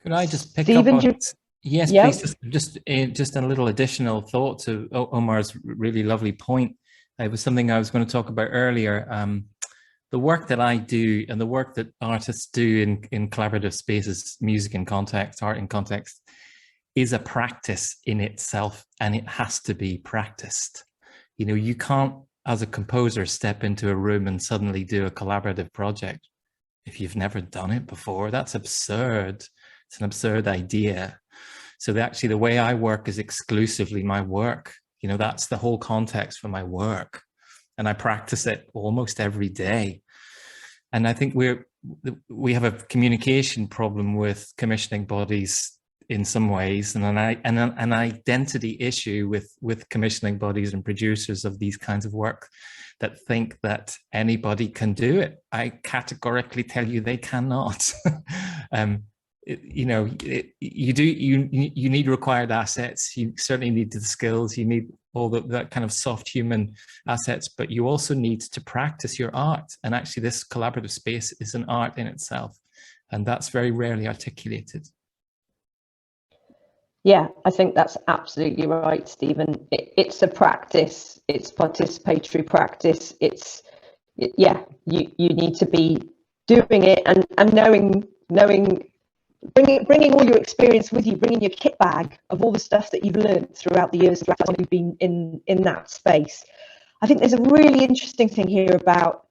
Could I just pick Stephen, up on? Yes, yeah. please. Just a little additional thought to Omar's really lovely point. it was something I was going to talk about earlier. The work that I do and the work that artists do in collaborative spaces, music in context, art in context, is a practice in itself, and it has to be practiced. You know, you can't, as a composer, step into a room and suddenly do a collaborative project if you've never done it before. That's absurd. It's an absurd idea. So actually the way I work is exclusively my work. You know, that's the whole context for my work. And I practice it almost every day. And I think we have a communication problem with commissioning bodies in some ways, and an identity issue with commissioning bodies and producers of these kinds of work that think that anybody can do it. I categorically tell you they cannot. You need required assets. You certainly need the skills. You need all that kind of soft human assets, but you also need to practice your art. And actually this collaborative space is an art in itself. And that's very rarely articulated. Yeah, I think that's absolutely right, Stephen. It's a practice. It's participatory practice. You need to be doing it and knowing, bringing all your experience with you, bringing your kit bag of all the stuff that you've learned throughout the years that you've been in that space. I think there's a really interesting thing here about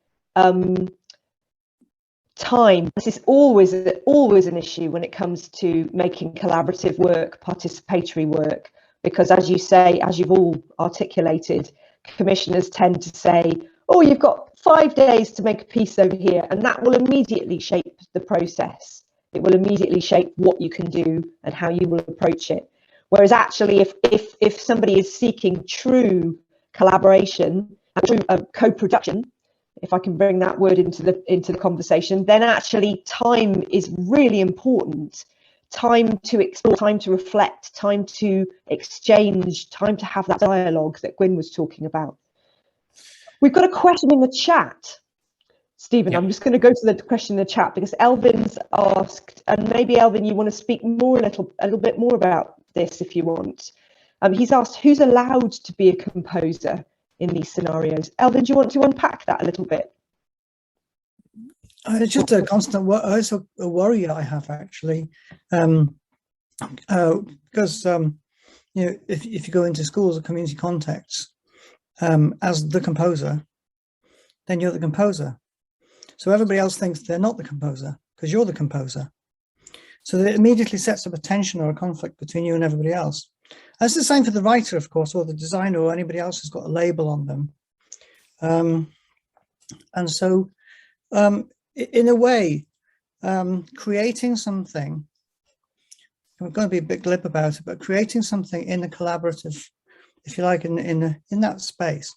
time. This is always an issue when it comes to making collaborative work, participatory work, because as you say, as you've all articulated, commissioners tend to say, oh, you've got 5 days to make a piece over here, and that will immediately shape the process. It will immediately shape what you can do and how you will approach it. Whereas actually, if somebody is seeking true collaboration, true co-production, if I can bring that word into the conversation, then actually time is really important. Time to explore, time to reflect, time to exchange, time to have that dialogue that Gwyn was talking about. We've got a question in the chat. Stephen, I'm just going to go to the question in the chat because Elvin's asked, and maybe Elvin, you want to speak more a little bit more about this if you want. He's asked, who's allowed to be a composer in these scenarios? Elvin, do you want to unpack that a little bit? It's just a constant a worry I have actually, because if you go into schools or community contexts as the composer, then you're the composer. So everybody else thinks they're not the composer because you're the composer. So that immediately sets up a tension or a conflict between you and everybody else. That's the same for the writer, of course, or the designer or anybody else who's got a label on them. And so in a way, creating something, I'm going to be a bit glib about it, but creating something in a collaborative, if you like, in that space,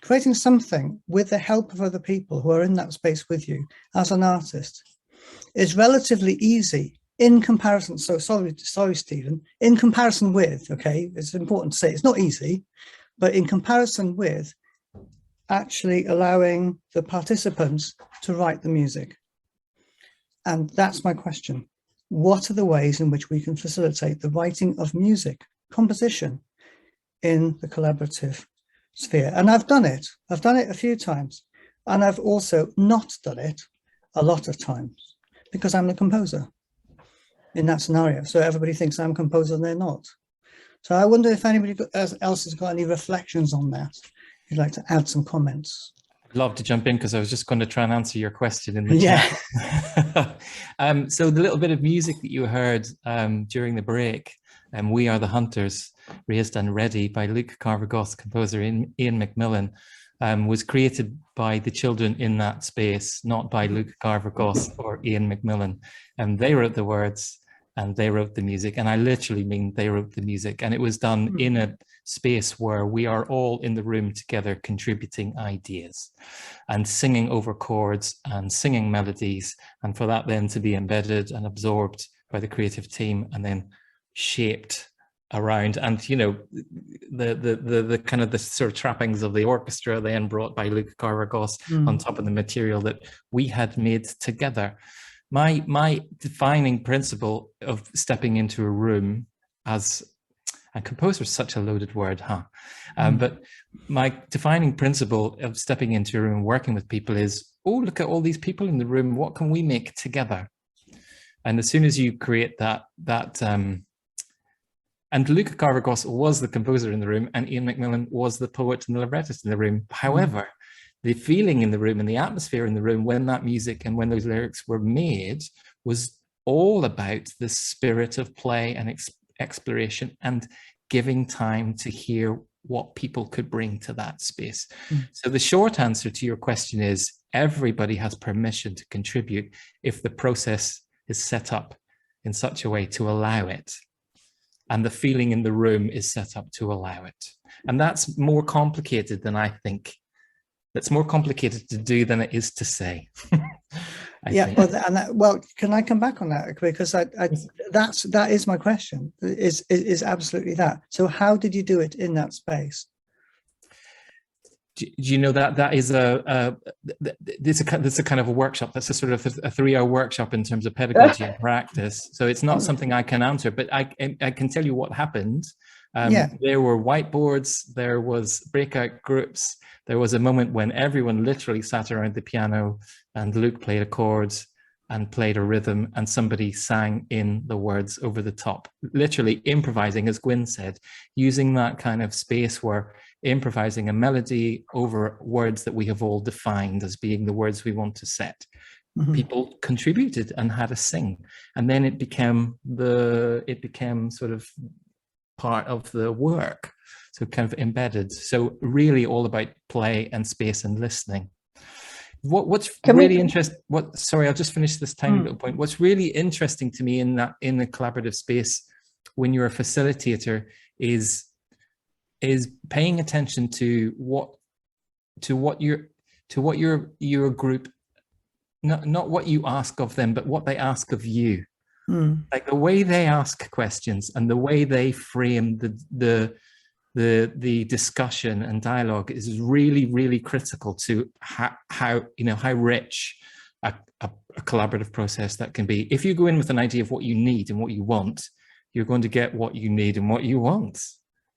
creating something with the help of other people who are in that space with you as an artist is relatively easy in comparison. So sorry, Stephen, in comparison with, okay, it's important to say it's not easy, but in comparison with actually allowing the participants to write the music. And that's my question. What are the ways in which we can facilitate the writing of music, composition in the collaborative sphere? And I've done it a few times, and I've also not done it a lot of times because I'm the composer in that scenario. So everybody thinks I'm composer and they're not. So I wonder if anybody else has got any reflections on that. If you'd like to add some comments. I'd love to jump in because I was just going to try and answer your question in the chat. So the little bit of music that you heard during the break, We Are the Hunters, Raised and Ready by Luke Carver-Goss, composer Ian McMillan, was created by the children in that space, not by Luke Carver-Goss or Ian McMillan. They wrote the words and they wrote the music, and I literally mean they wrote the music, and it was done in a space where we are all in the room together contributing ideas and singing over chords and singing melodies, and for that then to be embedded and absorbed by the creative team and then shaped around, and you know, the kind of the sort of trappings of the orchestra then brought by Luke Carver-Goss on top of the material that we had made together. My defining principle of stepping into a room as And composer is such a loaded word, huh? But my defining principle of stepping into a room and working with people is, oh, look at all these people in the room. What can we make together? And as soon as you create and Luca Carver-Goss was the composer in the room, and Ian McMillan was the poet and the librettist in the room. However, the feeling in the room and the atmosphere in the room when that music and when those lyrics were made was all about the spirit of play and exploration and giving time to hear what people could bring to that space. So the short answer to your question is everybody has permission to contribute if the process is set up in such a way to allow it. And the feeling in the room is set up to allow it. And that's more complicated than I think. That's more complicated to do than it is to say. Well, can I come back on that? Because that is my question, is absolutely that. So how did you do it in that space? Do you know that is there's a kind of a workshop. That's a sort of a 3-hour workshop in terms of pedagogy and practice. So it's not something I can answer, but I can tell you what happened. There were whiteboards, there was breakout groups. There was a moment when everyone literally sat around the piano and Luke played a chord and played a rhythm and somebody sang in the words over the top, literally improvising, as Gwyn said, using that kind of space where improvising a melody over words that we have all defined as being the words we want to set. People contributed and had a sing, and then it became sort of part of the work, so kind of embedded. So really all about play and space and listening. What's really interesting, sorry, I'll just finish this tiny little point. What's really interesting to me in a collaborative space when you're a facilitator is paying attention to what your group, not what you ask of them, but what they ask of you. Like the way they ask questions and the way they frame the discussion and dialogue is really, really critical to how rich a collaborative process that can be. If you go in with an idea of what you need and what you want, you're going to get what you need and what you want.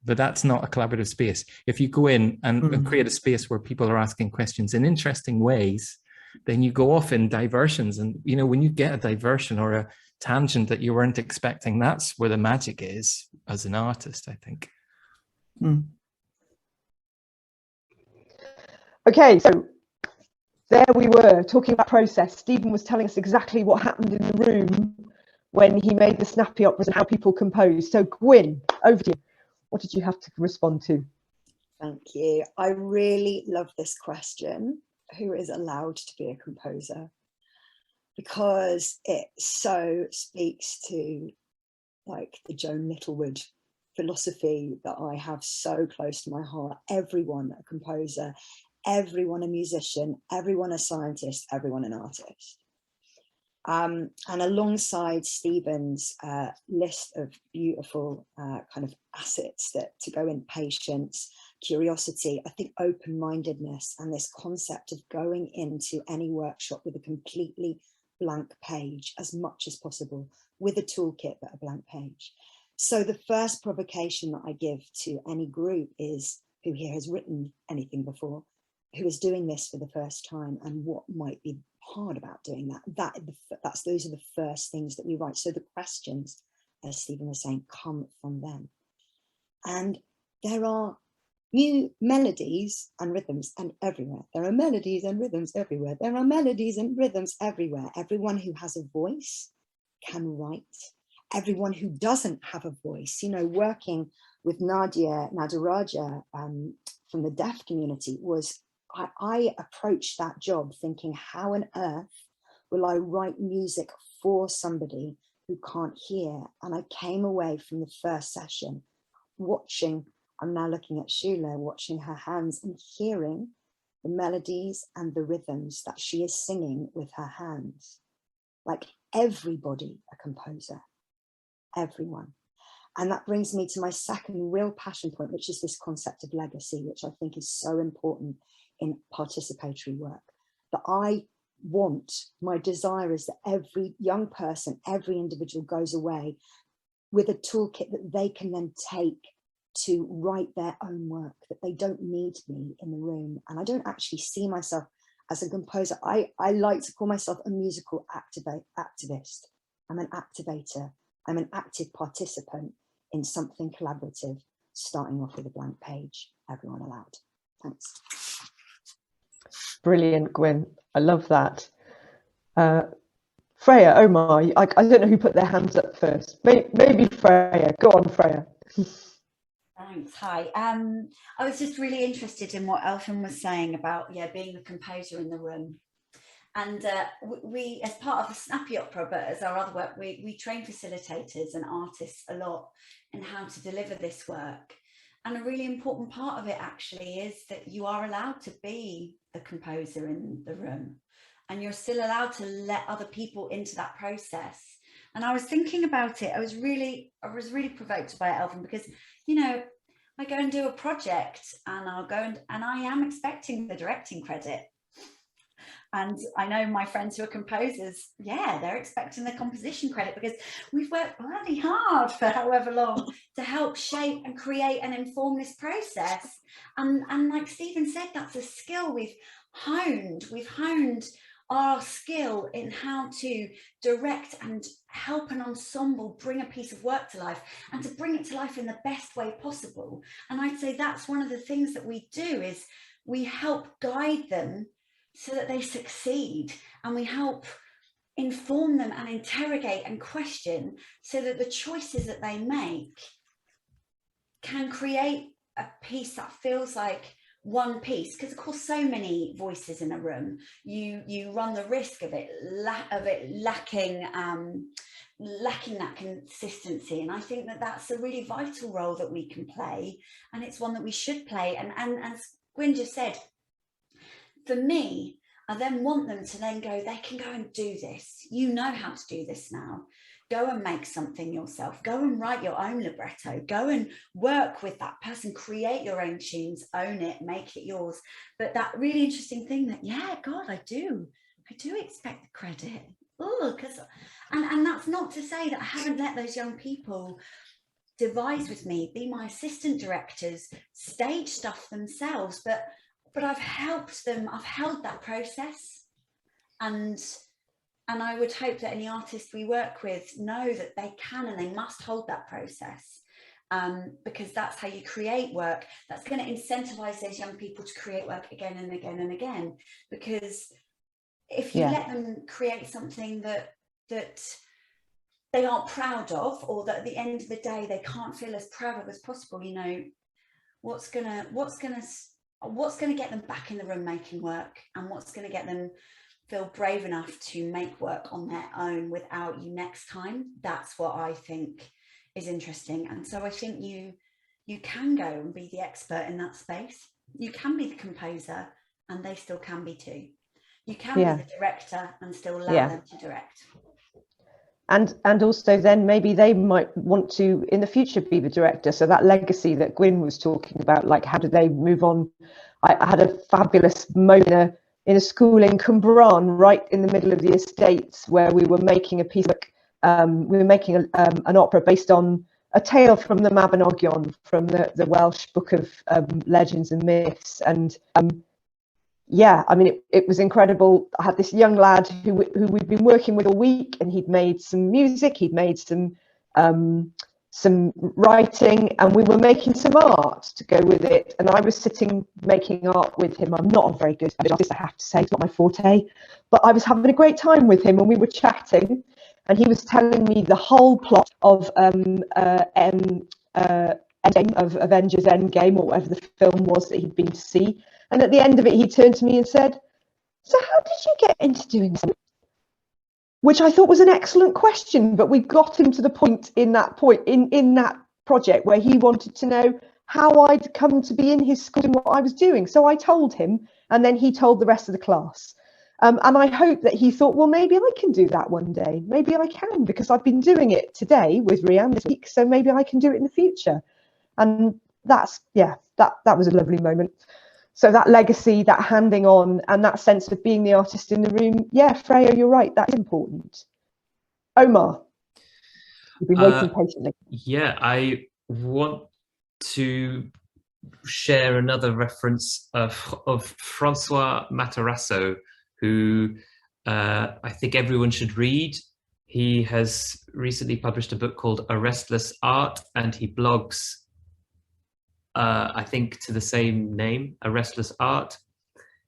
But that's not a collaborative space. If you go in and create a space where people are asking questions in interesting ways, then you go off in diversions. And, when you get a diversion or a tangent that you weren't expecting, that's where the magic is as an artist, I think. Okay, so there we were talking about process. Stephen was telling us exactly what happened in the room when he made the Snappy Operas and how people compose. So Gwyn, over to you. What did you have to respond to? Thank you. I really love this question. Who is allowed to be a composer? Because it so speaks to like the Joan Littlewood philosophy that I have so close to my heart. Everyone a composer, everyone a musician, everyone a scientist, everyone an artist. And alongside Stephen's list of beautiful kind of assets to go in: patience, curiosity, I think open-mindedness, and this concept of going into any workshop with a completely blank page as much as possible, with a toolkit but a blank page. So the first provocation that I give to any group is who here has written anything before, who is doing this for the first time, and what might be hard about doing that. Those are the first things that we write. So the questions, as Stephen was saying, come from them. And there are new melodies and rhythms and everywhere. There are melodies and rhythms everywhere. There are melodies and rhythms everywhere. Everyone who has a voice can write. Everyone who doesn't have a voice, working with Nadia Nadaraja from the deaf community was, I approached that job thinking, how on earth will I write music for somebody who can't hear? And I came away from the first session watching, I'm now looking at Sula, watching her hands and hearing the melodies and the rhythms that she is singing with her hands. Like everybody a composer, everyone. And that brings me to my second real passion point, which is this concept of legacy, which I think is so important in participatory work. That my desire is that every young person, every individual goes away with a toolkit that they can then take to write their own work, that they don't need me in the room. And I don't actually see myself as a composer. I like to call myself a musical activist. I'm an activator. I'm an active participant in something collaborative, starting off with a blank page. Everyone allowed. Thanks. Brilliant, Gwyn. I love that. Freya, Omar, I don't know who put their hands up first. Maybe Freya. Go on, Freya. Thanks. Hi. I was just really interested in what Elfyn was saying about being a composer in the room. And we, as part of the Snappy Opera, but as our other work, we train facilitators and artists a lot in how to deliver this work. And a really important part of it actually is that you are allowed to be the composer in the room, and you're still allowed to let other people into that process. And I was thinking about it. I was really provoked by it, Elfyn, because, you know, I go and do a project and I'll go and I am expecting the directing credit. And I know my friends who are composers, they're expecting the composition credit, because we've worked bloody hard for however long to help shape and create and inform this process. And like Stephen said, that's a skill we've honed. We've honed our skill in how to direct and help an ensemble bring a piece of work to life, and to bring it to life in the best way possible. And I'd say that's one of the things that we do, is we help guide them so that they succeed, and we help inform them and interrogate and question so that the choices that they make can create a piece that feels like one piece. Because of course, so many voices in a room, you run the risk of it lacking that consistency. And I think that that's a really vital role that we can play, and it's one that we should play. And as Gwyn just said, for me, I then want them to then go, they can go and do this. You know how to do this now. Go and make something yourself. Go and write your own libretto. Go and work with that person. Create your own tunes. Own it. Make it yours. But that really interesting thing that, God, I do expect the credit. Oh, and that's not to say that I haven't let those young people devise with me, be my assistant directors, stage stuff themselves, but I've helped them. I've held that process, and I would hope that any artist we work with know that they can and they must hold that process, because that's how you create work. That's going to incentivize those young people to create work again and again and again. Because if you let them create something that they aren't proud of, or that at the end of the day they can't feel as proud of as possible, you know, what's gonna get them back in the room making work, and what's going to get them feel brave enough to make work on their own without you next time? That's what I think is interesting. And so I think you can go and be the expert in that space. You can be the composer, and they still can be too. You can be the director and still allow them to direct. And also then maybe they might want to in the future be the director. So that legacy that Gwyn was talking about, like how do they move on? I had a fabulous moment in a school in Cwmbran, right in the middle of the estates, where we were making a piece of, we were making an opera based on a tale from the Mabinogion, from the Welsh book of legends and myths. And I mean, it was incredible. I had this young lad who we'd been working with all week, and he'd made some music, he'd made some writing, and we were making some art to go with it. And I was sitting making art with him. I'm not a very good artist, I have to say, it's not my forte, but I was having a great time with him, and we were chatting, and he was telling me the whole plot of Endgame, of Avengers Endgame, or whatever the film was that he'd been to see. And at the end of it, he turned to me and said, "So how did you get into doing this?" Which I thought was an excellent question, but we got him to the point in that project where he wanted to know how I'd come to be in his school and what I was doing. So I told him, and then he told the rest of the class. And I hope that he thought, well, maybe I can do that one day. Maybe I can, because I've been doing it today with Rhian this week, so maybe I can do it in the future. And that was a lovely moment. So that legacy, that handing on, and that sense of being the artist in the room, Freya, you're right, that's important. Omar. You've been waiting patiently. Yeah, I want to share another reference of Francois Matarasso, who I think everyone should read. He has recently published a book called A Restless Art, and he blogs, I think, to the same name, A Restless Art.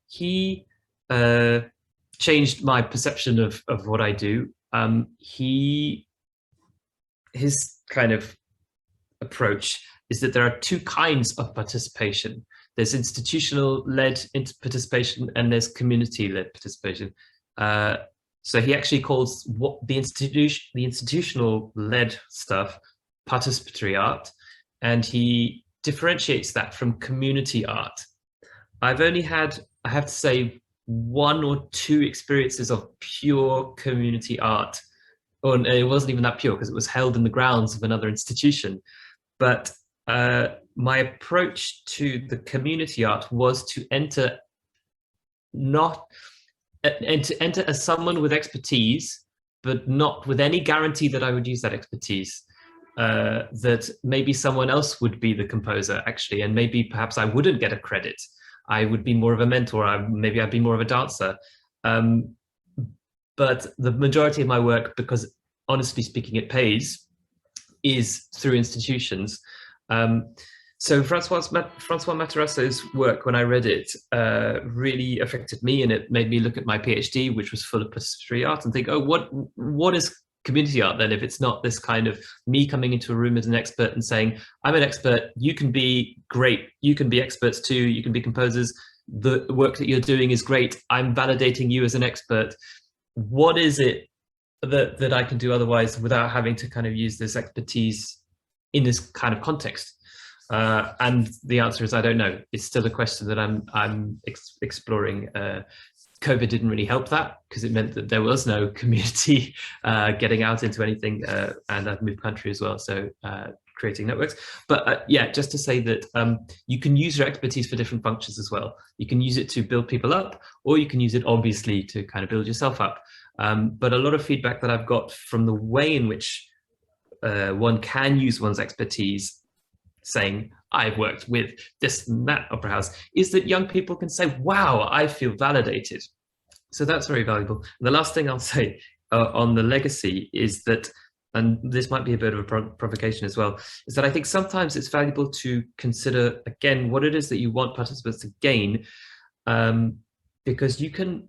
He changed my perception of what I do. His kind of approach is that there are two kinds of participation. There's institutional-led participation and there's community-led participation. So he actually calls what the institutional-led stuff participatory art, and he differentiates that from community art. I've only had, I have to say, 1 or 2 experiences of pure community art. Or it wasn't even that pure because it was held in the grounds of another institution. But my approach to the community art was to enter as someone with expertise, but not with any guarantee that I would use that expertise. That maybe someone else would be the composer actually, and maybe perhaps I wouldn't get a credit. I would be more of a mentor. Maybe I'd be more of a dancer. But the majority of my work, because honestly speaking, it pays, is through institutions. So Francois Matarasso's work, when I read it, really affected me, and it made me look at my PhD, which was full of participatory art, and think, oh, what is community art then, if it's not this kind of me coming into a room as an expert and saying, I'm an expert, you can be great, you can be experts too, you can be composers, the work that you're doing is great, I'm validating you as an expert. What is it that I can do otherwise without having to kind of use this expertise in this kind of context? And the answer is I don't know. It's still a question that I'm exploring. COVID didn't really help that because it meant that there was no community getting out into anything, and I've moved country as well, so creating networks. But yeah, just to say that you can use your expertise for different functions as well. You can use it to build people up, or you can use it obviously to kind of build yourself up. But a lot of feedback that I've got from the way in which one can use one's expertise, saying, I've worked with this and that opera house, is that young people can say, wow, I feel validated. So that's very valuable. And the last thing I'll say on the legacy is that, and this might be a bit of a provocation as well, is that I think sometimes it's valuable to consider, again, what it is that you want participants to gain, because you can,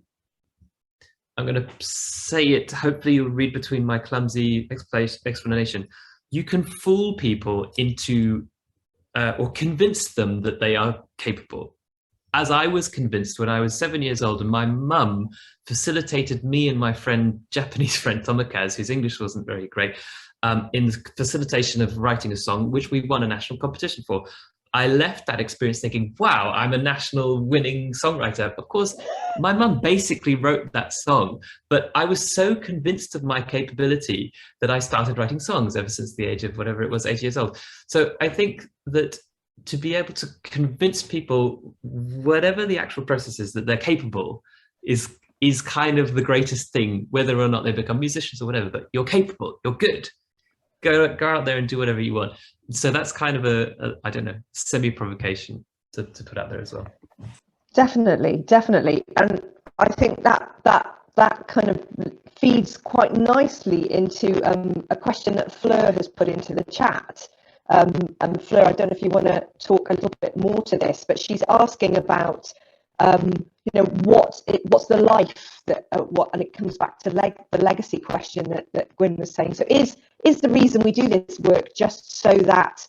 I'm going to say it, hopefully you'll read between my clumsy explanation, you can fool people into or convince them that they are capable. As I was convinced when I was 7 years old, and my mum facilitated me and my friend, Japanese friend Tomikaz, whose English wasn't very great, in the facilitation of writing a song, which we won a national competition for. I left that experience thinking, wow, I'm a national winning songwriter. Of course, my mum basically wrote that song, but I was so convinced of my capability that I started writing songs ever since the age of whatever it was, 8 years old. So I think that to be able to convince people, whatever the actual process is, that they're capable is kind of the greatest thing, whether or not they become musicians or whatever, but you're capable, you're good. Go out there and do whatever you want. So that's kind of a I don't know, semi-provocation to put out there as well. Definitely. And I think that kind of feeds quite nicely into a question that Fleur has put into the chat. And Fleur, I don't know if you want to talk a little bit more to this, but she's asking about what's the life that and it comes back to the legacy question that Gwyn was saying. So is the reason we do this work just so that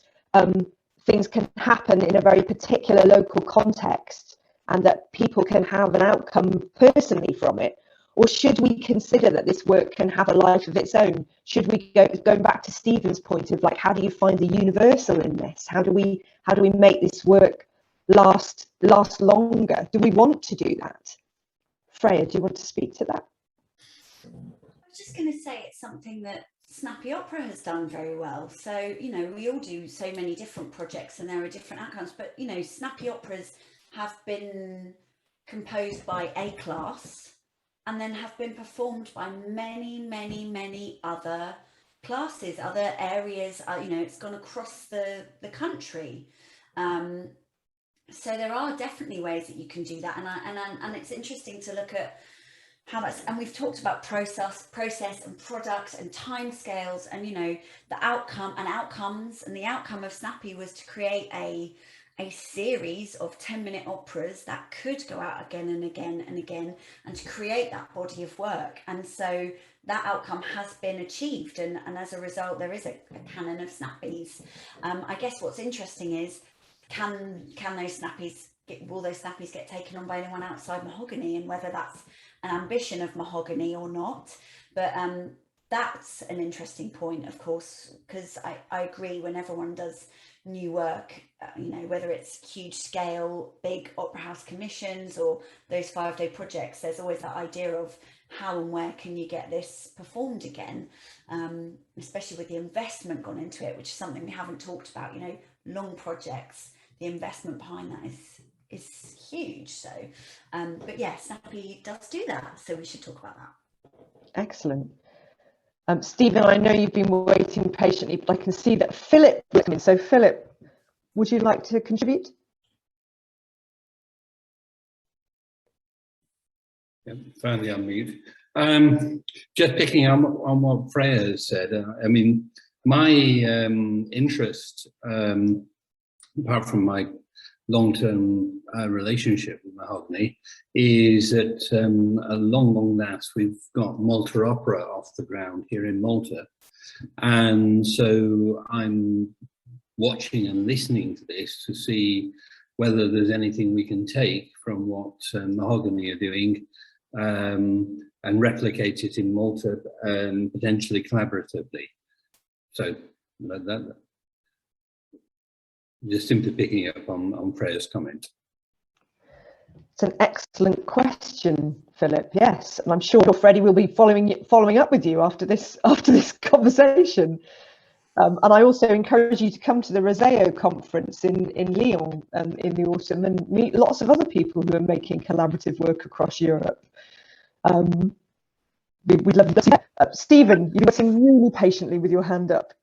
things can happen in a very particular local context and that people can have an outcome personally from it? Or should we consider that this work can have a life of its own? Should we going back to Stephen's point of like, how do you find the universal in this? How do we make this work last longer? Do we want to do that? Freya, do you want to speak to that? I was just going to say it's something that Snappy Opera has done very well. So, we all do so many different projects and there are different outcomes, but, Snappy Operas have been composed by a class and then have been performed by many, many, many other classes, other areas, you know, it's gone across the country. So there are definitely ways that you can do that, and it's interesting to look at how that's, and we've talked about process and product and timescales, and you know, the outcome and outcomes, and the outcome of Snappy was to create a series of 10-minute operas that could go out again and again and again, and to create that body of work. And so that outcome has been achieved, and as a result there is a canon of Snappies. I guess what's interesting is, can those Snappies will those Snappies get taken on by anyone outside Mahogany, and whether that's an ambition of Mahogany or not. But that's an interesting point, of course, because I agree, when everyone does new work, you know, whether it's huge scale, big opera house commissions or those 5-day projects, there's always that idea of how and where can you get this performed again, especially with the investment gone into it, which is something we haven't talked about. You know, long projects, the investment behind that is huge. So but yeah, Snappy does do that, so we should talk about that. Excellent. Stephen, I know you've been waiting patiently, but I can see that Philip is coming. So Philip, would you like to contribute? Yeah, finally unmute. Just picking on what Freya said, I mean, my interest, apart from my long-term relationship with Mahogany, is at a long last we've got Malta Opera off the ground here in Malta, and so I'm watching and listening to this to see whether there's anything we can take from what Mahogany are doing and replicate it in Malta, potentially collaboratively. So that just simply picking up on Freya's comment. It's an excellent question, Philip. Yes, and I'm sure Freddie will be following up with you after this conversation. And I also encourage you to come to the Roseo conference in Lyon in the autumn and meet lots of other people who are making collaborative work across Europe. We'd love to see that. Stephen, you've been waiting really patiently with your hand up.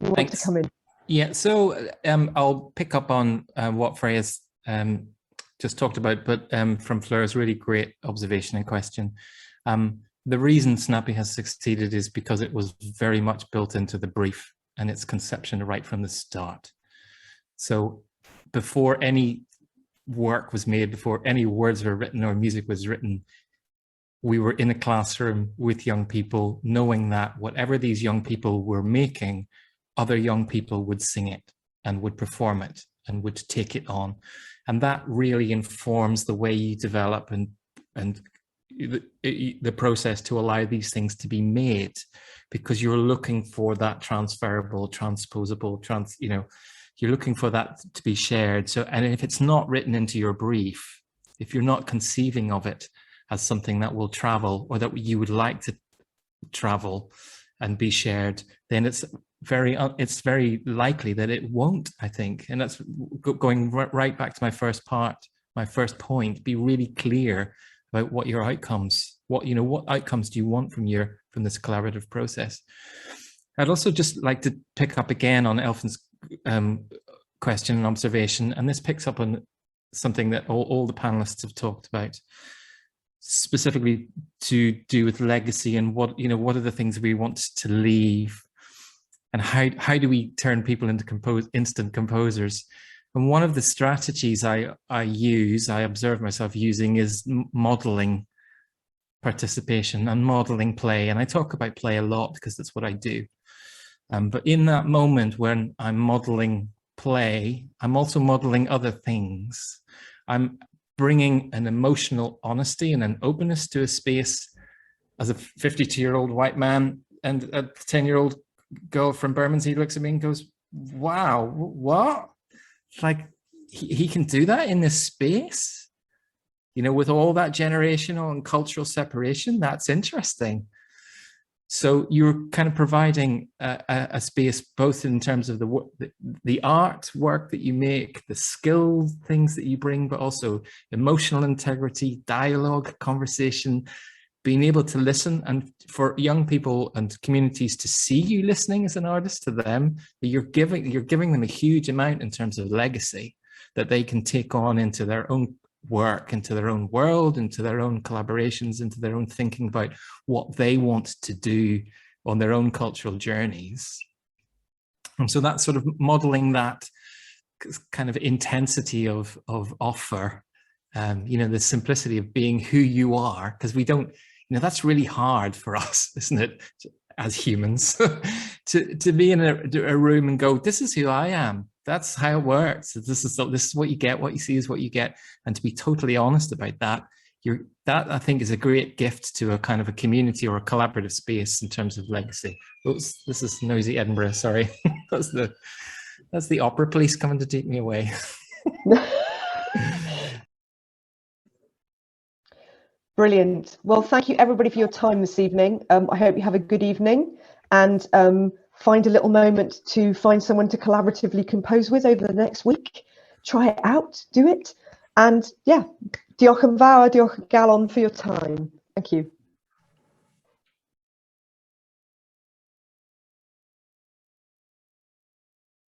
You want to come in? Yeah, so I'll pick up on what Freya's just talked about, but from Fleur's really great observation and question. The reason Snappy has succeeded is because it was very much built into the brief and its conception right from the start. So before any work was made, before any words were written or music was written, we were in a classroom with young people, knowing that whatever these young people were making, other young people would sing it and would perform it and would take it on. And that really informs the way you develop and the process to allow these things to be made, because you're looking for that transferable, transposable, you're looking for that to be shared. So, and if it's not written into your brief, if you're not conceiving of it as something that will travel or that you would like to travel and be shared, then it's very likely that it won't, I think. And that's going right back to my first point. Be really clear about what your outcomes, what outcomes do you want from this collaborative process. I'd also just like to pick up again on Elfin's question and observation, and this picks up on something that all the panelists have talked about, specifically to do with legacy and what are the things we want to leave, and how do we turn people into instant composers. And one of the strategies I observe myself using is modeling participation and modeling play. And I talk about play a lot because that's what I do. But in that moment when I'm modeling play, I'm also modeling other things. I'm bringing an emotional honesty and an openness to a space as a 52-year-old white man, and a 10-year-old girl from Bermondsey looks at me and goes, wow, what? Like, he can do that in this space, with all that generational and cultural separation. That's interesting. So you're kind of providing a space, both in terms of the art work that you make, the skill things that you bring, but also emotional integrity, dialogue, conversation, being able to listen, and for young people and communities to see you listening as an artist to them, that you're giving them a huge amount in terms of legacy that they can take on into their own work, into their own world, into their own collaborations, into their own thinking about what they want to do on their own cultural journeys. And so that's sort of modeling that kind of intensity of offer, you know, the simplicity of being who you are, because we don't, you know, that's really hard for us, isn't it, as humans, to be in a room and go, this is who I am. That's how it works. This is what you get. What you see is what you get. And to be totally honest about that, that I think is a great gift to a kind of a community or a collaborative space in terms of legacy. Oops, this is noisy Edinburgh. Sorry, that's the opera police coming to take me away. Brilliant. Well, thank you everybody for your time this evening. I hope you have a good evening, and find a little moment to find someone to collaboratively compose with over the next week. Try it out, do it. And yeah, diolch yn fawr, diolch yn galon for your time. Thank you.